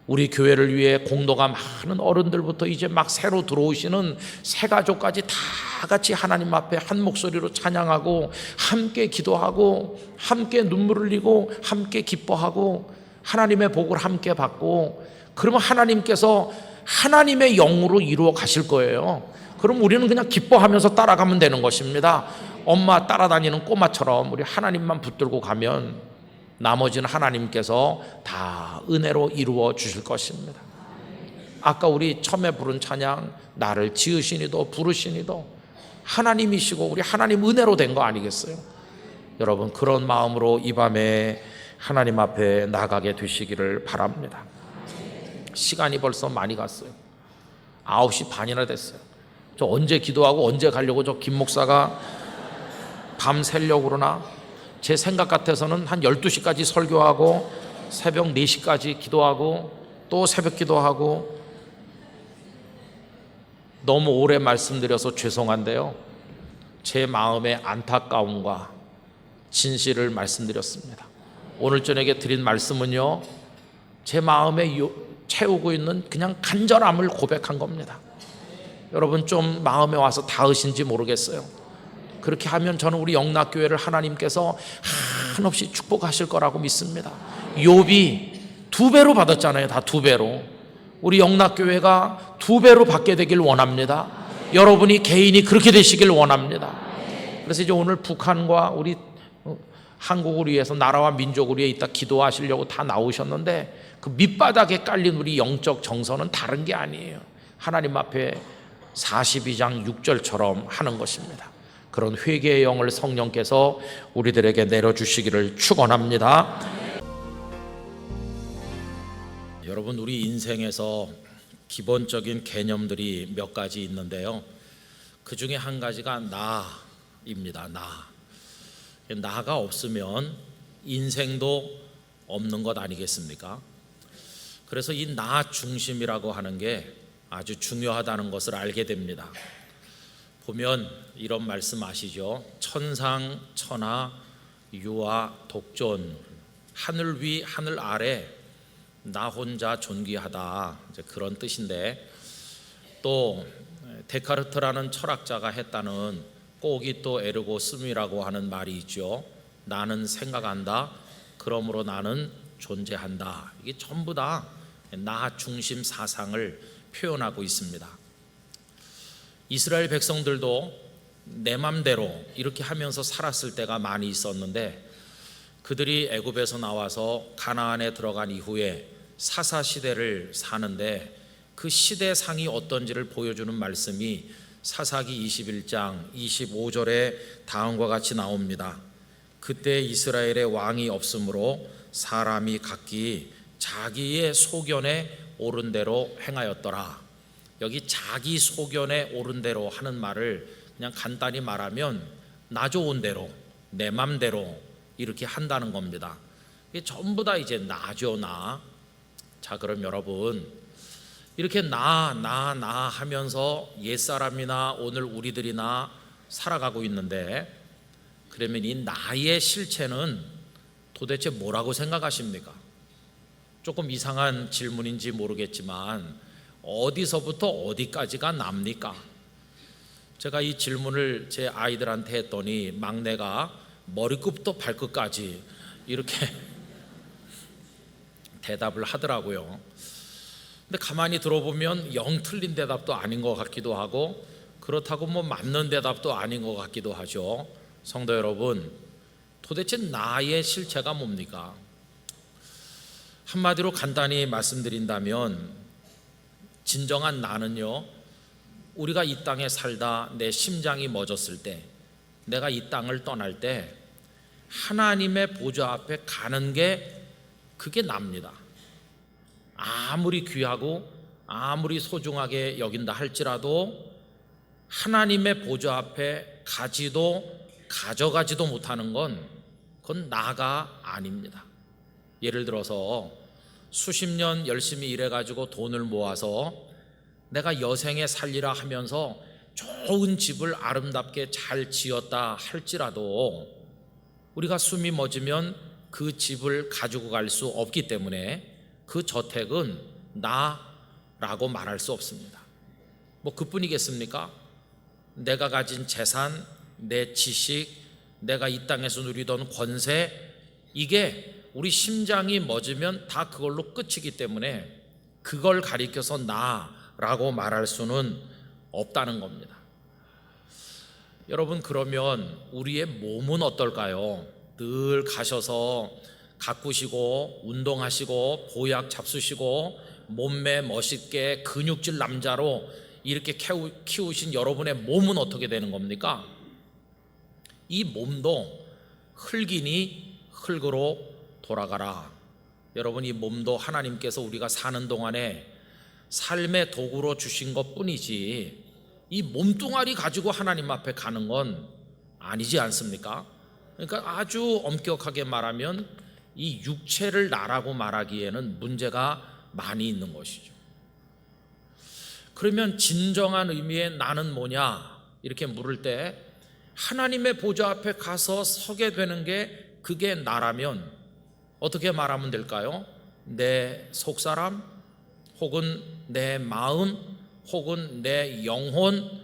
우리 교회를 위해 공로가 많은 어른들부터 이제 막 새로 들어오시는 새가족까지 다 같이 하나님 앞에 한 목소리로 찬양하고 함께 기도하고 함께 눈물 흘리고 함께 기뻐하고 하나님의 복을 함께 받고, 그러면 하나님께서 하나님의 영으로 이루어 가실 거예요. 그럼 우리는 그냥 기뻐하면서 따라가면 되는 것입니다. 엄마 따라다니는 꼬마처럼 우리 하나님만 붙들고 가면 나머지는 하나님께서 다 은혜로 이루어 주실 것입니다. 아까 우리 처음에 부른 찬양, 나를 지으시니도 부르시니도 하나님이시고 우리 하나님 은혜로 된 거 아니겠어요? 여러분, 그런 마음으로 이 밤에 하나님 앞에 나가게 되시기를 바랍니다. 시간이 벌써 많이 갔어요. 9시 반이나 됐어요. 저 언제 기도하고 언제 가려고 저 김 목사가 밤 새려고 그러나? 제 생각 같아서는 한 12시까지 설교하고 새벽 4시까지 기도하고 또 새벽 기도하고, 너무 오래 말씀드려서 죄송한데요, 제 마음의 안타까움과 진실을 말씀드렸습니다. 오늘 저녁에 드린 말씀은요, 제 마음에 채우고 있는 그냥 간절함을 고백한 겁니다. 여러분, 좀 마음에 와서 닿으신지 모르겠어요. 그렇게 하면 저는 우리 영락교회를 하나님께서 한없이 축복하실 거라고 믿습니다. 욥이 2배로 받았잖아요. 다 2배로. 우리 영락교회가 2배로 받게 되길 원합니다. 여러분이 개인이 그렇게 되시길 원합니다. 그래서 이제 오늘 북한과 우리 한국을 위해서, 나라와 민족을 위해 이따 기도하시려고 다 나오셨는데, 그 밑바닥에 깔린 우리 영적 정서는 다른 게 아니에요. 하나님 앞에 42장 6절처럼 하는 것입니다. 그런 회개의 영을 성령께서 우리들에게 내려주시기를 축원합니다. 여러분, 우리 인생에서 기본적인 개념들이 몇 가지 있는데요, 그 중에 한 가지가 나입니다. 나가 없으면 인생도 없는 것 아니겠습니까? 그래서 이 나 중심이라고 하는 게 아주 중요하다는 것을 알게 됩니다. 보면 이런 말씀 아시죠? 천상 천하 유아 독존, 하늘 위 하늘 아래 나 혼자 존귀하다, 이제 그런 뜻인데, 또 데카르트라는 철학자가 했다는 꼬기 또 에르고 스미라고 하는 말이 있죠. 나는 생각한다, 그러므로 나는 존재한다. 이게 전부 다 나 중심 사상을 표현하고 있습니다. 이스라엘 백성들도 내 맘대로 이렇게 하면서 살았을 때가 많이 있었는데, 그들이 애굽에서 나와서 가나안에 들어간 이후에 사사시대를 사는데 그 시대상이 어떤지를 보여주는 말씀이 사사기 21장 25절에 다음과 같이 나옵니다. 그때 이스라엘의 왕이 없으므로 사람이 각기 자기의 소견에 옳은 대로 행하였더라. 여기 자기 소견에 옳은 대로 하는 말을 그냥 간단히 말하면 나 좋은 대로, 내 맘대로 이렇게 한다는 겁니다. 이게 전부 다 이제 나죠, 나. 자, 그럼 여러분, 이렇게 나 하면서 옛사람이나 오늘 우리들이나 살아가고 있는데, 그러면 이 나의 실체는 도대체 뭐라고 생각하십니까? 조금 이상한 질문인지 모르겠지만 어디서부터 어디까지가 납니까? 제가 이 질문을 제 아이들한테 했더니 막내가 머리끝부터 발끝까지 이렇게 대답을 하더라고요. 근데 가만히 들어보면 영 틀린 대답도 아닌 것 같기도 하고, 그렇다고 뭐 맞는 대답도 아닌 것 같기도 하죠. 성도 여러분, 도대체 나의 실체가 뭡니까? 한마디로 간단히 말씀드린다면 진정한 나는요, 우리가 이 땅에 살다 내 심장이 멎었을 때, 내가 이 땅을 떠날 때 하나님의 보좌 앞에 가는 게 그게 납니다. 아무리 귀하고 아무리 소중하게 여긴다 할지라도 하나님의 보좌 앞에 가지도 가져가지도 못하는 건 그건 나가 아닙니다. 예를 들어서 수십 년 열심히 일해가지고 돈을 모아서 내가 여생에 살리라 하면서 좋은 집을 아름답게 잘 지었다 할지라도 우리가 숨이 멎으면 그 집을 가지고 갈 수 없기 때문에 그 저택은 나라고 말할 수 없습니다. 뭐 그뿐이겠습니까? 내가 가진 재산, 내 지식, 내가 이 땅에서 누리던 권세, 이게 우리 심장이 멎으면 다 그걸로 끝이기 때문에 그걸 가리켜서 나라고 말할 수는 없다는 겁니다. 여러분, 그러면 우리의 몸은 어떨까요? 늘 가셔서 가꾸시고 운동하시고 보약 잡수시고 몸매 멋있게 근육질 남자로 이렇게 키우신 여러분의 몸은 어떻게 되는 겁니까? 이 몸도 흙이니 흙으로 돌아가라. 여러분, 이 몸도 하나님께서 우리가 사는 동안에 삶의 도구로 주신 것 뿐이지 이 몸뚱아리 가지고 하나님 앞에 가는 건 아니지 않습니까? 그러니까 아주 엄격하게 말하면 이 육체를 나라고 말하기에는 문제가 많이 있는 것이죠. 그러면 진정한 의미의 나는 뭐냐 이렇게 물을 때 하나님의 보좌 앞에 가서 서게 되는 게 그게 나라면 어떻게 말하면 될까요? 내 속사람 혹은 내 마음 혹은 내 영혼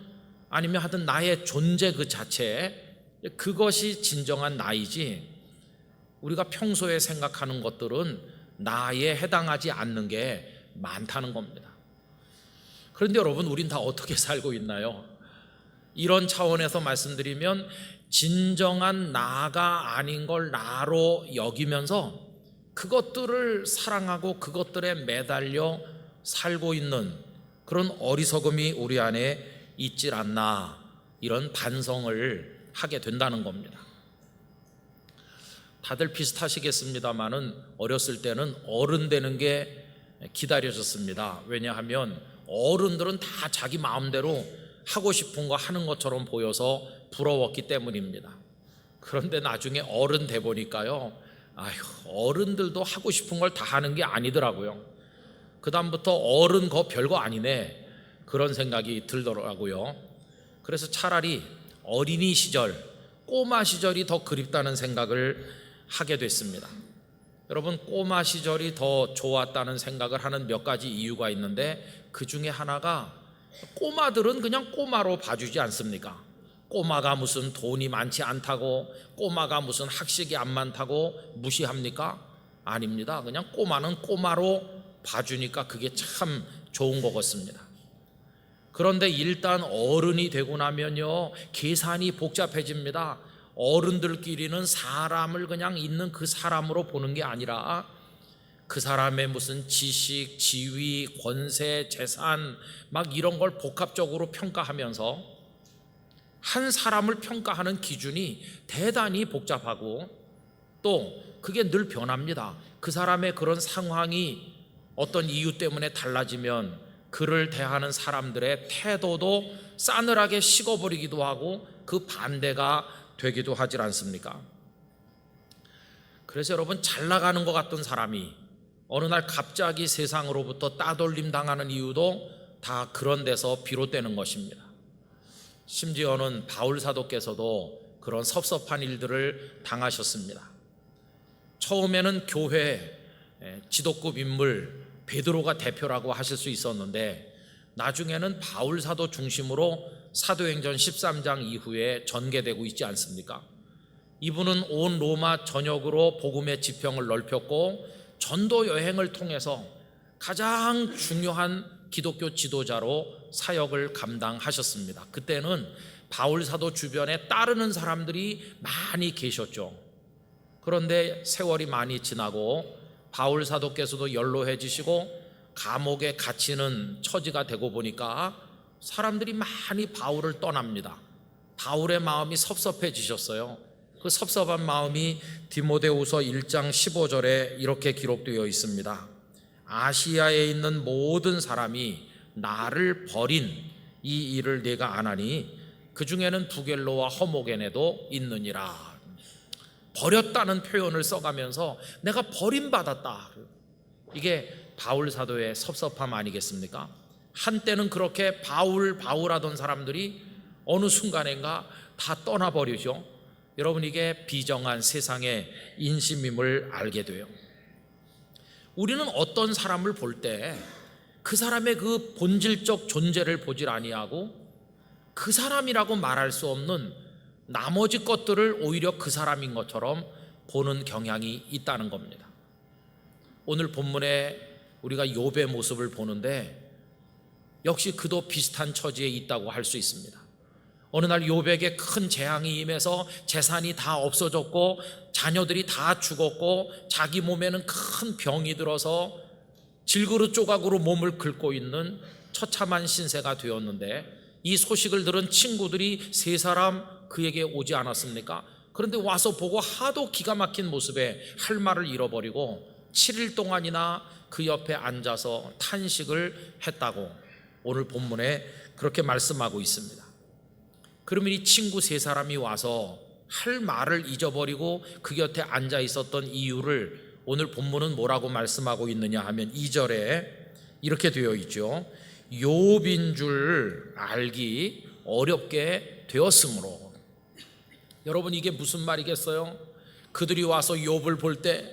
아니면 하여튼 나의 존재 그 자체, 그것이 진정한 나이지 우리가 평소에 생각하는 것들은 나에 해당하지 않는 게 많다는 겁니다. 그런데 여러분, 우린 다 어떻게 살고 있나요? 이런 차원에서 말씀드리면 진정한 나가 아닌 걸 나로 여기면서 그것들을 사랑하고 그것들에 매달려 살고 있는 그런 어리석음이 우리 안에 있질 않나, 이런 반성을 하게 된다는 겁니다. 다들 비슷하시겠습니다만은 어렸을 때는 어른 되는 게 기다려졌습니다. 왜냐하면 어른들은 다 자기 마음대로 하고 싶은 거 하는 것처럼 보여서 부러웠기 때문입니다. 그런데 나중에 어른 돼 보니까요, 어른들도 하고 싶은 걸 다 하는 게 아니더라고요. 그 다음부터 어른 거 별거 아니네, 그런 생각이 들더라고요. 그래서 차라리 어린이 시절, 꼬마 시절이 더 그립다는 생각을 하게 됐습니다. 여러분, 꼬마 시절이 더 좋았다는 생각을 하는 몇 가지 이유가 있는데 그 중에 하나가 꼬마들은 그냥 꼬마로 봐주지 않습니까? 꼬마가 무슨 돈이 많지 않다고, 꼬마가 무슨 학식이 안 많다고 무시합니까? 아닙니다. 그냥 꼬마는 꼬마로 봐주니까 그게 참 좋은 것 같습니다. 그런데 일단 어른이 되고 나면요, 계산이 복잡해집니다. 어른들끼리는 사람을 그냥 있는 그 사람으로 보는 게 아니라 그 사람의 무슨 지식, 지위, 권세, 재산 막 이런 걸 복합적으로 평가하면서 한 사람을 평가하는 기준이 대단히 복잡하고 또 그게 늘 변합니다. 그 사람의 그런 상황이 어떤 이유 때문에 달라지면 그를 대하는 사람들의 태도도 싸늘하게 식어버리기도 하고 그 반대가 되기도 하지 않습니까? 그래서 여러분, 잘 나가는 것 같던 사람이 어느 날 갑자기 세상으로부터 따돌림 당하는 이유도 다 그런 데서 비롯되는 것입니다. 심지어는 바울 사도께서도 그런 섭섭한 일들을 당하셨습니다. 처음에는 교회 지도급 인물 베드로가 대표라고 하실 수 있었는데 나중에는 바울 사도 중심으로 사도행전 13장 이후에 전개되고 있지 않습니까? 이분은 온 로마 전역으로 복음의 지평을 넓혔고 전도 여행을 통해서 가장 중요한 기독교 지도자로 사역을 감당하셨습니다. 그때는 바울 사도 주변에 따르는 사람들이 많이 계셨죠. 그런데 세월이 많이 지나고 바울 사도께서도 연로해지시고 감옥에 갇히는 처지가 되고 보니까 사람들이 많이 바울을 떠납니다. 바울의 마음이 섭섭해지셨어요. 그 섭섭한 마음이 디모데후서 1장 15절에 이렇게 기록되어 있습니다. 아시아에 있는 모든 사람이 나를 버린 이 일을 내가 아나니 그 중에는 부겔로와 허모게네도 있느니라. 버렸다는 표현을 써가면서 내가 버림받았다. 이게 바울 사도의 섭섭함 아니겠습니까? 한때는 그렇게 바울 하던 사람들이 어느 순간인가 다 떠나버리죠. 여러분, 이게 비정한 세상의 인심임을 알게 돼요. 우리는 어떤 사람을 볼 때 그 사람의 그 본질적 존재를 보질 아니하고 그 사람이라고 말할 수 없는 나머지 것들을 오히려 그 사람인 것처럼 보는 경향이 있다는 겁니다. 오늘 본문에 우리가 욥의 모습을 보는데 역시 그도 비슷한 처지에 있다고 할 수 있습니다. 어느 날 욥에게 큰 재앙이 임해서 재산이 다 없어졌고 자녀들이 다 죽었고 자기 몸에는 큰 병이 들어서 질그릇 조각으로 몸을 긁고 있는 처참한 신세가 되었는데 이 소식을 들은 친구들이 세 사람 그에게 오지 않았습니까? 그런데 와서 보고 하도 기가 막힌 모습에 할 말을 잃어버리고 7일 동안이나 그 옆에 앉아서 탄식을 했다고 오늘 본문에 그렇게 말씀하고 있습니다. 그러면 이 친구 세 사람이 와서 할 말을 잊어버리고 그 곁에 앉아 있었던 이유를 오늘 본문은 뭐라고 말씀하고 있느냐 하면 2절에 이렇게 되어 있죠. 욥인 줄 알기 어렵게 되었으므로. 여러분, 이게 무슨 말이겠어요? 그들이 와서 욥을 볼 때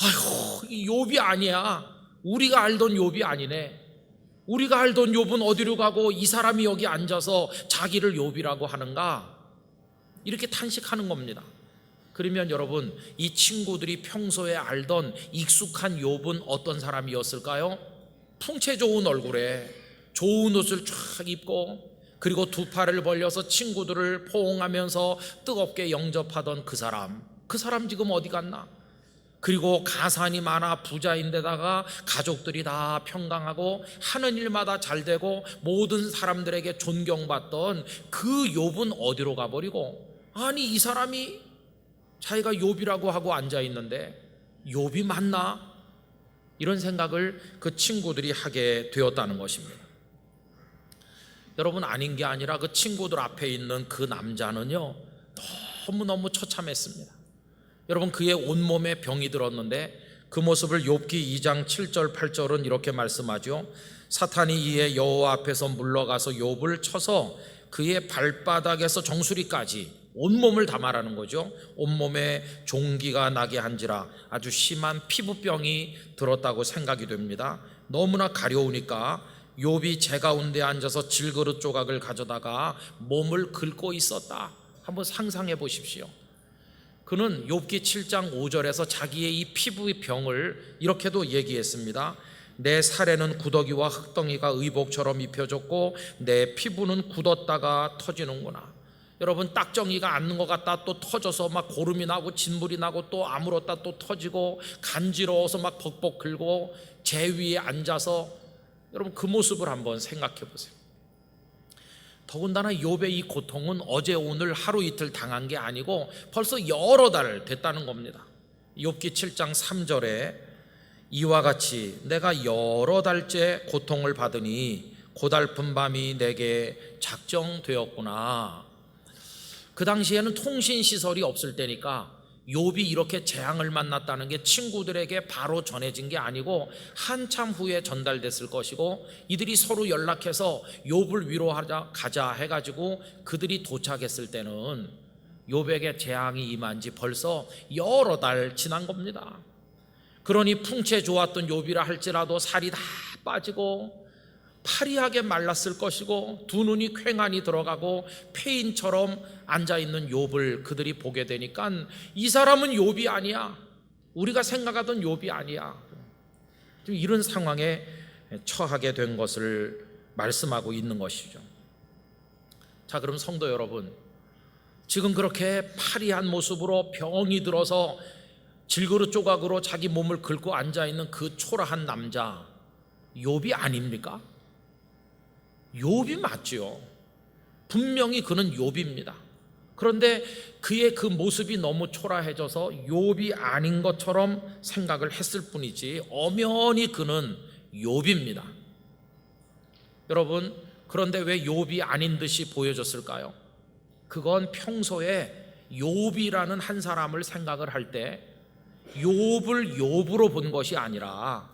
아이고, 이 욥이 아니야. 우리가 알던 욥이 아니네. 우리가 알던 욥은 어디로 가고 이 사람이 여기 앉아서 자기를 욥이라고 하는가? 이렇게 탄식하는 겁니다. 그러면 여러분, 이 친구들이 평소에 알던 익숙한 욥은 어떤 사람이었을까요? 풍채 좋은 얼굴에 좋은 옷을 쫙 입고 그리고 두 팔을 벌려서 친구들을 포옹하면서 뜨겁게 영접하던 그 사람 지금 어디 갔나? 그리고 가산이 많아 부자인데다가 가족들이 다 평강하고 하는 일마다 잘 되고 모든 사람들에게 존경받던 그 욥은 어디로 가버리고, 아니 이 사람이 자기가 욥이라고 하고 앉아있는데 욥이 맞나? 이런 생각을 그 친구들이 하게 되었다는 것입니다. 여러분, 아닌 게 아니라 그 친구들 앞에 있는 그 남자는요 너무너무 처참했습니다. 여러분, 그의 온몸에 병이 들었는데 그 모습을 욥기 2장 7절 8절은 이렇게 말씀하죠. 사탄이 이에 여호와 앞에서 물러가서 욥을 쳐서 그의 발바닥에서 정수리까지 온몸을 다 말하는 거죠. 온몸에 종기가 나게 한지라 아주 심한 피부병이 들었다고 생각이 됩니다. 너무나 가려우니까 욥이 제 가운데 앉아서 질그릇 조각을 가져다가 몸을 긁고 있었다. 한번 상상해 보십시오. 그는 욥기 7장 5절에서 자기의 이 피부의 병을 이렇게도 얘기했습니다. 내 살에는 구더기와 흙덩이가 의복처럼 입혀졌고 내 피부는 굳었다가 터지는구나. 여러분 딱정이가 앉는 것 같다 또 터져서 막 고름이 나고 진물이 나고 또 아물었다 또 터지고 간지러워서 막 벅벅 긁고 재 위에 앉아서 여러분 그 모습을 한번 생각해 보세요. 더군다나 욥의 이 고통은 어제 오늘 하루 이틀 당한 게 아니고 벌써 여러 달 됐다는 겁니다. 욥기 7장 3절에 이와 같이 내가 여러 달째 고통을 받으니 고달픈 밤이 내게 작정되었구나. 그 당시에는 통신시설이 없을 때니까 욥이 이렇게 재앙을 만났다는 게 친구들에게 바로 전해진 게 아니고 한참 후에 전달됐을 것이고, 이들이 서로 연락해서 욥을 위로하자 가자 해가지고 그들이 도착했을 때는 욥에게 재앙이 임한 지 벌써 여러 달 지난 겁니다. 그러니 풍채 좋았던 욥이라 할지라도 살이 다 빠지고 파리하게 말랐을 것이고 두 눈이 퀭하니 들어가고 폐인처럼 앉아있는 욥을 그들이 보게 되니까 이 사람은 욥이 아니야, 우리가 생각하던 욥이 아니야, 지금 이런 상황에 처하게 된 것을 말씀하고 있는 것이죠. 자, 그럼 성도 여러분, 지금 그렇게 파리한 모습으로 병이 들어서 질그릇 조각으로 자기 몸을 긁고 앉아있는 그 초라한 남자 욥이 아닙니까? 욥이 맞지요. 분명히 그는 욥입니다. 그런데 그의 그 모습이 너무 초라해져서 욥이 아닌 것처럼 생각을 했을 뿐이지 엄연히 그는 욥입니다. 여러분, 그런데 왜 욥이 아닌 듯이 보여졌을까요? 그건 평소에 욥이라는 한 사람을 생각을 할 때 욥을 욥으로 본 것이 아니라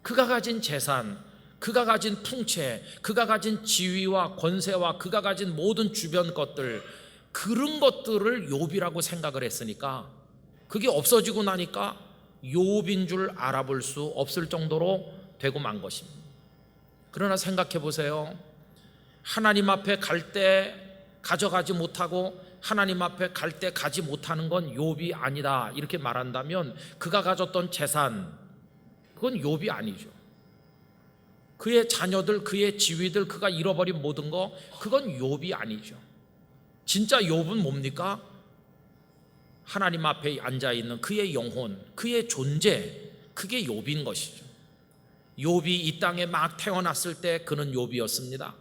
그가 가진 재산, 그가 가진 풍채, 그가 가진 지위와 권세와 그가 가진 모든 주변 것들, 그런 것들을 욥이라고 생각을 했으니까 그게 없어지고 나니까 욥인 줄 알아볼 수 없을 정도로 되고 만 것입니다. 그러나 생각해 보세요. 하나님 앞에 갈 때 가져가지 못하고 하나님 앞에 갈 때 가지 못하는 건 욥이 아니다 이렇게 말한다면 그가 가졌던 재산, 그건 욥이 아니죠. 그의 자녀들, 그의 지위들, 그가 잃어버린 모든 거, 그건 욥이 아니죠. 진짜 욥은 뭡니까? 하나님 앞에 앉아있는 그의 영혼, 그의 존재, 그게 욥인 것이죠. 욥이 이 땅에 막 태어났을 때 그는 욥이었습니다.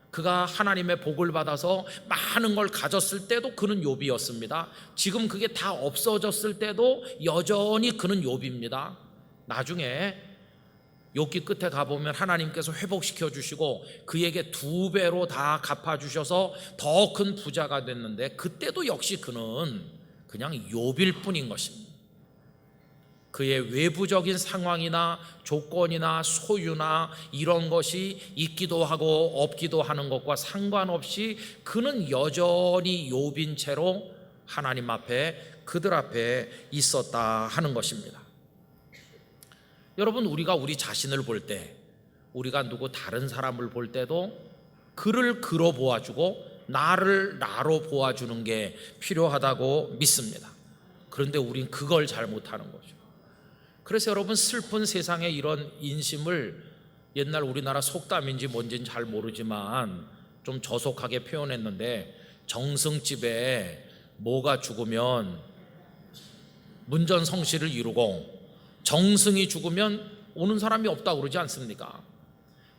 그가 하나님의 복을 받아서 많은 걸 가졌을 때도 그는 욥이었습니다. 지금 그게 다 없어졌을 때도 여전히 그는 욥입니다. 나중에 욥기 끝에 가보면 하나님께서 회복시켜 주시고 그에게 2배로 다 갚아주셔서 더 큰 부자가 됐는데 그때도 역시 그는 그냥 욥일 뿐인 것입니다. 그의 외부적인 상황이나 조건이나 소유나 이런 것이 있기도 하고 없기도 하는 것과 상관없이 그는 여전히 욥인 채로 하나님 앞에, 그들 앞에 있었다 하는 것입니다. 여러분, 우리가 우리 자신을 볼 때, 우리가 누구 다른 사람을 볼 때도 그를 그로 보아주고 나를 나로 보아주는 게 필요하다고 믿습니다. 그런데 우린 그걸 잘 못하는 거죠. 그래서 여러분, 슬픈 세상에 이런 인심을 옛날 우리나라 속담인지 뭔지는 잘 모르지만 좀 저속하게 표현했는데, 정승집에 모가 죽으면 문전성시를 이루고 정승이 죽으면 오는 사람이 없다고 그러지 않습니까?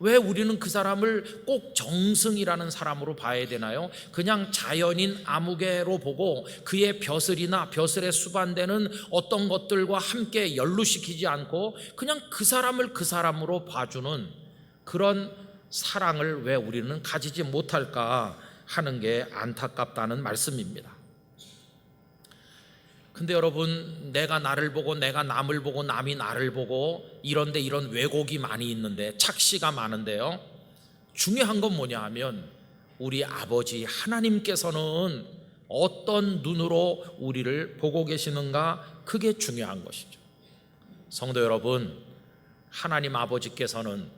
왜 우리는 그 사람을 꼭 정승이라는 사람으로 봐야 되나요? 그냥 자연인 아무개로 보고 그의 벼슬이나 벼슬에 수반되는 어떤 것들과 함께 연루시키지 않고 그냥 그 사람을 그 사람으로 봐주는 그런 사랑을 왜 우리는 가지지 못할까 하는 게 안타깝다는 말씀입니다. 근데 여러분, 내가 나를 보고 내가 남을 보고 남이 나를 보고 이런데 이런 왜곡이 많이 있는데, 착시가 많은데요, 중요한 건 뭐냐 하면 우리 아버지 하나님께서는 어떤 눈으로 우리를 보고 계시는가, 그게 중요한 것이죠. 성도 여러분, 하나님 아버지께서는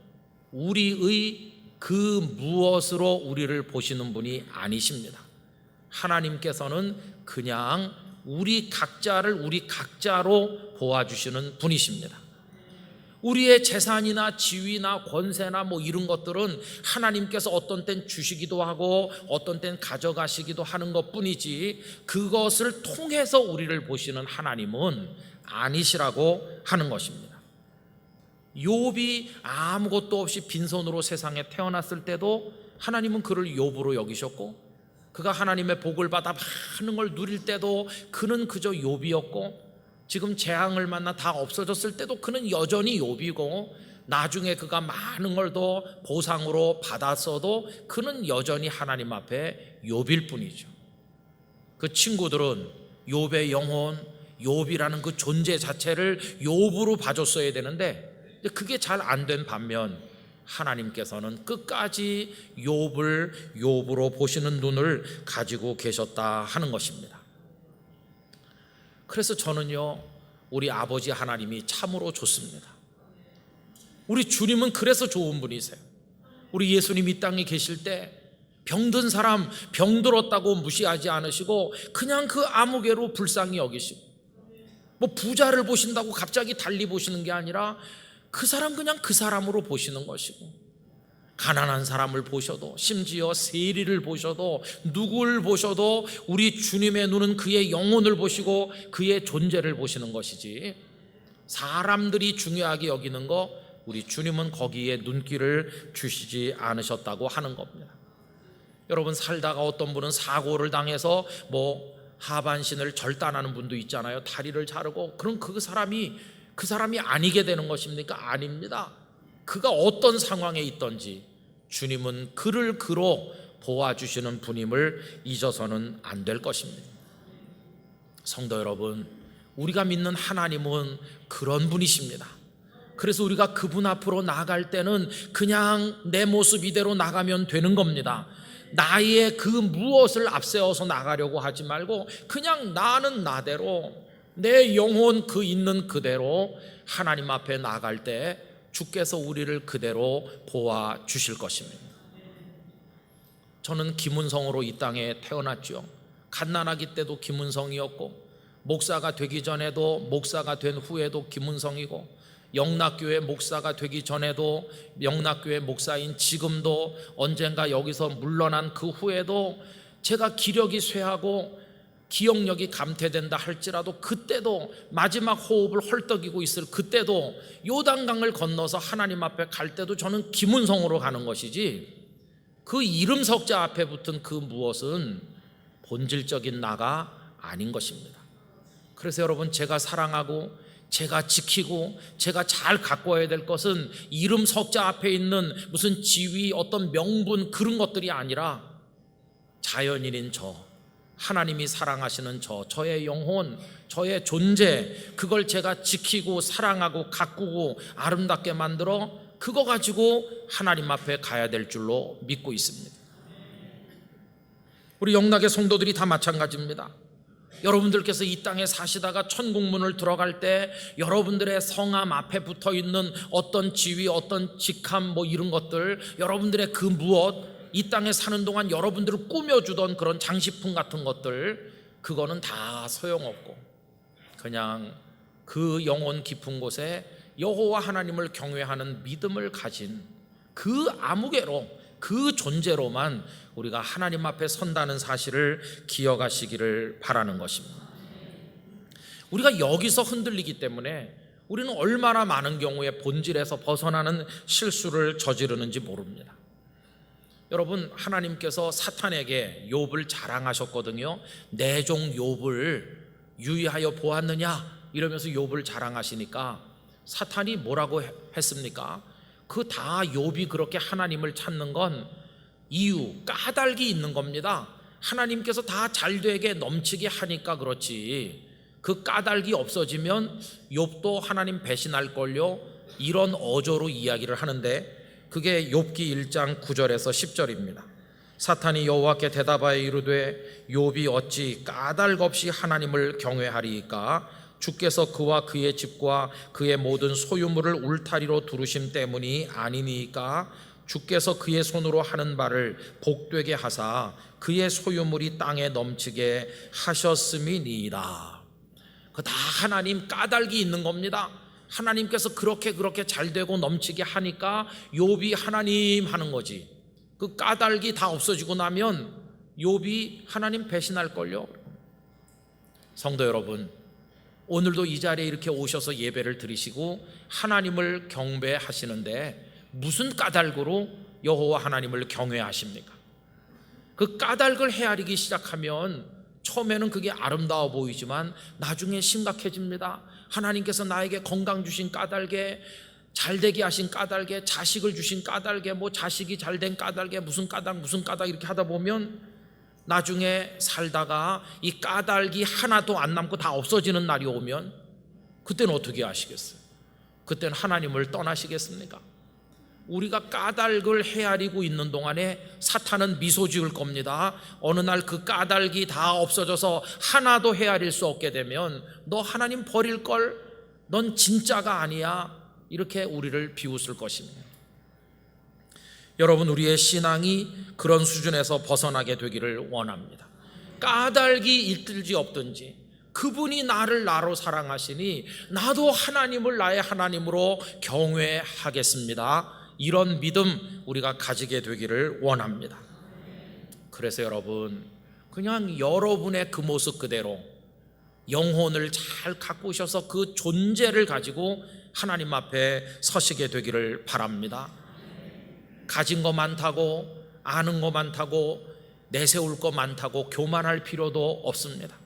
우리의 그 무엇으로 우리를 보시는 분이 아니십니다. 하나님께서는 그냥 우리 각자를 우리 각자로 보아주시는 분이십니다. 우리의 재산이나 지위나 권세나 뭐 이런 것들은 하나님께서 어떤 땐 주시기도 하고 어떤 땐 가져가시기도 하는 것뿐이지 그것을 통해서 우리를 보시는 하나님은 아니시라고 하는 것입니다. 욥이 아무것도 없이 빈손으로 세상에 태어났을 때도 하나님은 그를 욥으로 여기셨고, 그가 하나님의 복을 받아 많은 걸 누릴 때도 그는 그저 욥이었고, 지금 재앙을 만나 다 없어졌을 때도 그는 여전히 욥이고, 나중에 그가 많은 걸 더 보상으로 받았어도 그는 여전히 하나님 앞에 욥일 뿐이죠. 그 친구들은 욥의 영혼, 욥이라는 그 존재 자체를 욥으로 봐줬어야 되는데 그게 잘 안 된 반면 하나님께서는 끝까지 욥을 욥으로 보시는 눈을 가지고 계셨다 하는 것입니다. 그래서 저는요, 우리 아버지 하나님이 참으로 좋습니다. 우리 주님은 그래서 좋은 분이세요. 우리 예수님 이 땅에 계실 때 병든 사람 병들었다고 무시하지 않으시고 그냥 그 아무개로 불쌍히 여기시고, 뭐 부자를 보신다고 갑자기 달리 보시는 게 아니라 그 사람 그냥 그 사람으로 보시는 것이고, 가난한 사람을 보셔도, 심지어 세리를 보셔도, 누구를 보셔도 우리 주님의 눈은 그의 영혼을 보시고 그의 존재를 보시는 것이지, 사람들이 중요하게 여기는 거 우리 주님은 거기에 눈길을 주시지 않으셨다고 하는 겁니다. 여러분, 살다가 어떤 분은 사고를 당해서 뭐 하반신을 절단하는 분도 있잖아요. 다리를 자르고. 그럼 그 사람이 아니게 되는 것입니까? 아닙니다. 그가 어떤 상황에 있든지 주님은 그를 그로 보아주시는 분임을 잊어서는 안 될 것입니다. 성도 여러분, 우리가 믿는 하나님은 그런 분이십니다. 그래서 우리가 그분 앞으로 나아갈 때는 그냥 내 모습 이대로 나가면 되는 겁니다. 나의 그 무엇을 앞세워서 나가려고 하지 말고 그냥 나는 나대로, 내 영혼 그 있는 그대로 하나님 앞에 나갈 때 주께서 우리를 그대로 보아 주실 것입니다. 저는 김은성으로 이 땅에 태어났죠. 갓난아기 때도 김은성이었고, 목사가 되기 전에도, 목사가 된 후에도 김은성이고, 영락교회 목사가 되기 전에도 영락교회 목사인 지금도, 언젠가 여기서 물러난 그 후에도 제가 기력이 쇠하고 기억력이 감퇴된다 할지라도 그때도, 마지막 호흡을 헐떡이고 있을 그때도, 요단강을 건너서 하나님 앞에 갈 때도 저는 김은성으로 가는 것이지, 그 이름 석자 앞에 붙은 그 무엇은 본질적인 나가 아닌 것입니다. 그래서 여러분, 제가 사랑하고 제가 지키고 제가 잘 가꿔야 될 것은 이름 석자 앞에 있는 무슨 지위, 어떤 명분, 그런 것들이 아니라 자연인인 저, 하나님이 사랑하시는 저의 영혼, 저의 존재, 그걸 제가 지키고 사랑하고 가꾸고 아름답게 만들어 그거 가지고 하나님 앞에 가야 될 줄로 믿고 있습니다. 우리 영락의 성도들이 다 마찬가지입니다. 여러분들께서 이 땅에 사시다가 천국문을 들어갈 때 여러분들의 성함 앞에 붙어있는 어떤 지위, 어떤 직함, 뭐 이런 것들, 여러분들의 그 무엇, 이 땅에 사는 동안 여러분들을 꾸며주던 그런 장식품 같은 것들, 그거는 다 소용없고 그냥 그 영혼 깊은 곳에 여호와 하나님을 경외하는 믿음을 가진 그 아무개로, 그 존재로만 우리가 하나님 앞에 선다는 사실을 기억하시기를 바라는 것입니다. 우리가 여기서 흔들리기 때문에 우리는 얼마나 많은 경우에 본질에서 벗어나는 실수를 저지르는지 모릅니다. 여러분, 하나님께서 사탄에게 욥을 자랑하셨거든요. 내 종 욥을 유의하여 보았느냐 이러면서 욥을 자랑하시니까 사탄이 뭐라고 했습니까? 그 다 욥이 그렇게 하나님을 찾는 건 이유, 까닭이 있는 겁니다. 하나님께서 다 잘되게 넘치게 하니까 그렇지, 그 까닭이 없어지면 욥도 하나님 배신할 걸요, 이런 어조로 이야기를 하는데, 그게 욥기 1장 9절에서 10절입니다. 사탄이 여호와께 대답하여 이르되 욥이 어찌 까닭 없이 하나님을 경외하리이까? 주께서 그와 그의 집과 그의 모든 소유물을 울타리로 두르심 때문이 아니니까? 주께서 그의 손으로 하는 바를 복되게 하사 그의 소유물이 땅에 넘치게 하셨음이니이다. 그 다 하나님 까닭이 있는 겁니다. 하나님께서 그렇게 잘 되고 넘치게 하니까 욥이 하나님 하는 거지. 그 까닭이 다 없어지고 나면 욥이 하나님 배신할걸요. 성도 여러분, 오늘도 이 자리에 이렇게 오셔서 예배를 드리시고 하나님을 경배하시는데 무슨 까닭으로 여호와 하나님을 경외하십니까? 그 까닭을 헤아리기 시작하면 처음에는 그게 아름다워 보이지만 나중에 심각해집니다. 하나님께서 나에게 건강 주신 까닭에, 잘되게 하신 까닭에, 자식을 주신 까닭에, 뭐 자식이 잘된 까닭에 무슨 까닭 이렇게 하다 보면 나중에 살다가 이 까닭이 하나도 안 남고 다 없어지는 날이 오면 그때는 어떻게 하시겠어요? 그때는 하나님을 떠나시겠습니까? 우리가 까닭을 헤아리고 있는 동안에 사탄은 미소 지을 겁니다. 어느 날 그 까닭이 다 없어져서 하나도 헤아릴 수 없게 되면 너 하나님 버릴걸? 넌 진짜가 아니야. 이렇게 우리를 비웃을 것입니다. 여러분, 우리의 신앙이 그런 수준에서 벗어나게 되기를 원합니다. 까닭이 있든지 없든지 그분이 나를 나로 사랑하시니 나도 하나님을 나의 하나님으로 경외하겠습니다. 이런 믿음 우리가 가지게 되기를 원합니다. 그래서 여러분, 그냥 여러분의 그 모습 그대로 영혼을 잘 가꾸셔서 그 존재를 가지고 하나님 앞에 서시게 되기를 바랍니다. 가진 거 많다고, 아는 거 많다고, 내세울 거 많다고 교만할 필요도 없습니다.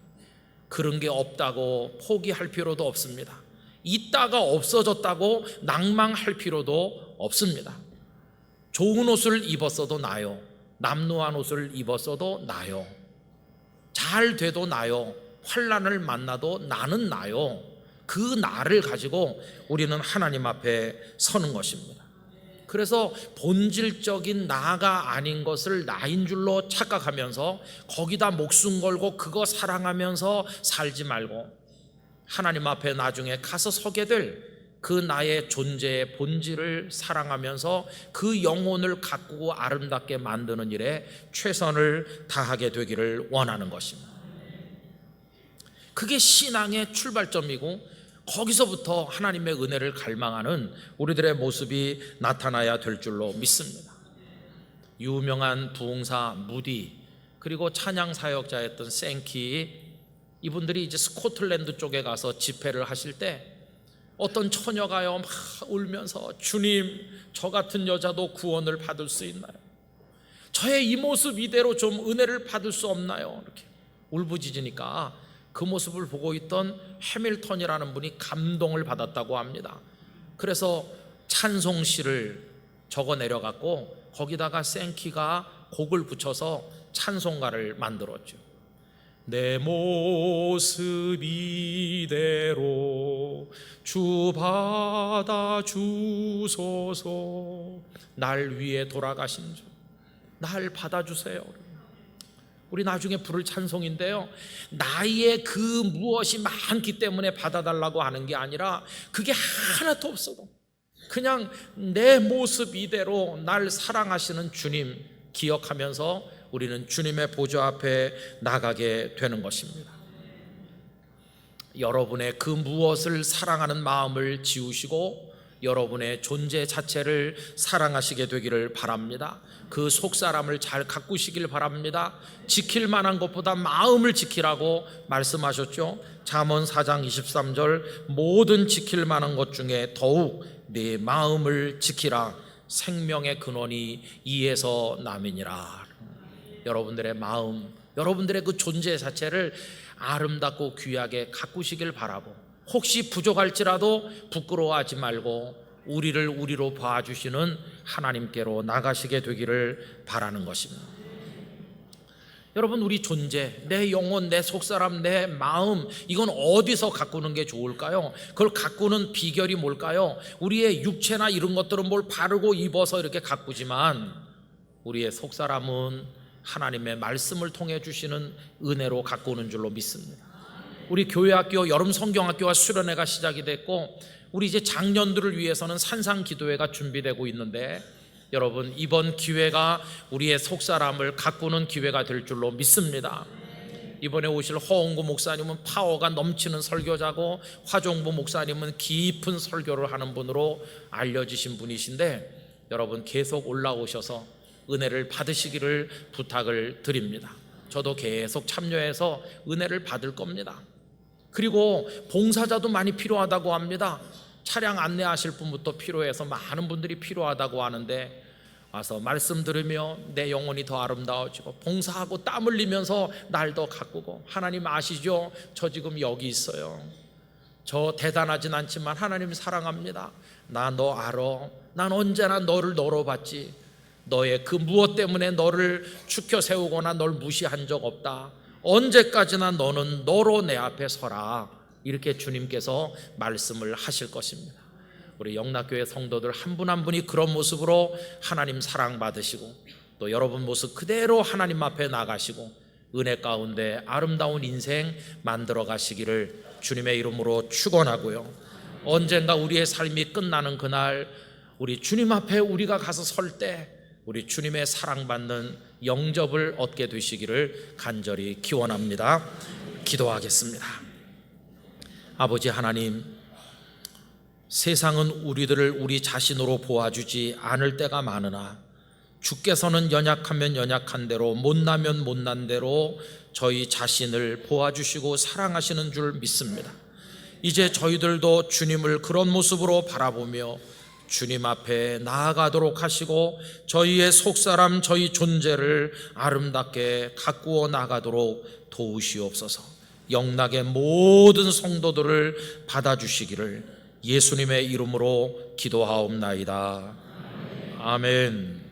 그런 게 없다고 포기할 필요도 없습니다. 있다가 없어졌다고 낭망할 필요도 없습니다. 좋은 옷을 입었어도 나요. 남루한 옷을 입었어도 나요. 잘 돼도 나요. 환난을 만나도 나는 나요. 그 나를 가지고 우리는 하나님 앞에 서는 것입니다. 그래서 본질적인 나가 아닌 것을 나인 줄로 착각하면서 거기다 목숨 걸고 그거 사랑하면서 살지 말고 하나님 앞에 나중에 가서 서게 될 그 나의 존재의 본질을 사랑하면서 그 영혼을 가꾸고 아름답게 만드는 일에 최선을 다하게 되기를 원하는 것입니다. 그게 신앙의 출발점이고 거기서부터 하나님의 은혜를 갈망하는 우리들의 모습이 나타나야 될 줄로 믿습니다. 유명한 부흥사 무디, 그리고 찬양 사역자였던 생키, 이분들이 이제 스코틀랜드 쪽에 가서 집회를 하실 때 어떤 처녀가요 막 울면서 주님, 저 같은 여자도 구원을 받을 수 있나요? 저의 이 모습 이대로 좀 은혜를 받을 수 없나요? 이렇게 울부짖으니까 그 모습을 보고 있던 해밀턴이라는 분이 감동을 받았다고 합니다. 그래서 찬송시를 적어 내려갔고 거기다가 생키가 곡을 붙여서 찬송가를 만들었죠. 내 모습 이대로 주 받아주소서, 날 위해 돌아가신 주 날 받아주세요. 우리 나중에 부를 찬송인데요, 나의 그 무엇이 많기 때문에 받아달라고 하는 게 아니라 그게 하나도 없어도 그냥 내 모습 이대로 날 사랑하시는 주님 기억하면서 우리는 주님의 보좌 앞에 나가게 되는 것입니다. 여러분의 그 무엇을 사랑하는 마음을 지우시고 여러분의 존재 자체를 사랑하시게 되기를 바랍니다. 그 속사람을 잘 가꾸시길 바랍니다. 지킬 만한 것보다 마음을 지키라고 말씀하셨죠. 잠언 4장 23절, 모든 지킬 만한 것 중에 더욱 네 마음을 지키라. 생명의 근원이 이에서 남이니라. 여러분들의 마음, 여러분들의 그 존재 자체를 아름답고 귀하게 가꾸시길 바라고, 혹시 부족할지라도 부끄러워하지 말고 우리를 우리로 봐주시는 하나님께로 나가시게 되기를 바라는 것입니다. 여러분, 우리 존재, 내 영혼, 내 속사람, 내 마음, 이건 어디서 가꾸는 게 좋을까요? 그걸 가꾸는 비결이 뭘까요? 우리의 육체나 이런 것들은 뭘 바르고 입어서 이렇게 가꾸지만 우리의 속사람은 하나님의 말씀을 통해 주시는 은혜로 가꾸는 줄로 믿습니다. 우리 교회학교 여름 성경학교와 수련회가 시작이 됐고 우리 이제 장년들을 위해서는 산상기도회가 준비되고 있는데 여러분, 이번 기회가 우리의 속사람을 가꾸는 기회가 될 줄로 믿습니다. 이번에 오실 허홍구 목사님은 파워가 넘치는 설교자고, 화종부 목사님은 깊은 설교를 하는 분으로 알려지신 분이신데, 여러분 계속 올라오셔서 은혜를 받으시기를 부탁을 드립니다. 저도 계속 참여해서 은혜를 받을 겁니다. 그리고 봉사자도 많이 필요하다고 합니다. 차량 안내하실 분부터 필요해서 많은 분들이 필요하다고 하는데, 와서 말씀 들으며 내 영혼이 더 아름다워지고, 봉사하고 땀 흘리면서 날 더 가꾸고, 하나님 아시죠? 저 지금 여기 있어요. 저 대단하진 않지만 하나님 사랑합니다. 나 너 알아. 난 언제나 너를 너로 봤지. 너의 그 무엇 때문에 너를 추켜 세우거나 널 무시한 적 없다. 언제까지나 너는 너로 내 앞에 서라. 이렇게 주님께서 말씀을 하실 것입니다. 우리 영락교회 성도들 한 분 한 분이 그런 모습으로 하나님 사랑받으시고, 또 여러분 모습 그대로 하나님 앞에 나가시고 은혜 가운데 아름다운 인생 만들어 가시기를 주님의 이름으로 축원하고요. 언젠가 우리의 삶이 끝나는 그날, 우리 주님 앞에 우리가 가서 설 때 우리 주님의 사랑받는 영접을 얻게 되시기를 간절히 기원합니다. 기도하겠습니다. 아버지 하나님, 세상은 우리들을 우리 자신으로 보아주지 않을 때가 많으나 주께서는 연약하면 연약한 대로, 못나면 못난 대로 저희 자신을 보아주시고 사랑하시는 줄 믿습니다. 이제 저희들도 주님을 그런 모습으로 바라보며 주님 앞에 나아가도록 하시고, 저희의 속사람, 저희 존재를 아름답게 가꾸어 나가도록 도우시옵소서. 영락의 모든 성도들을 받아주시기를 예수님의 이름으로 기도하옵나이다. 아멘.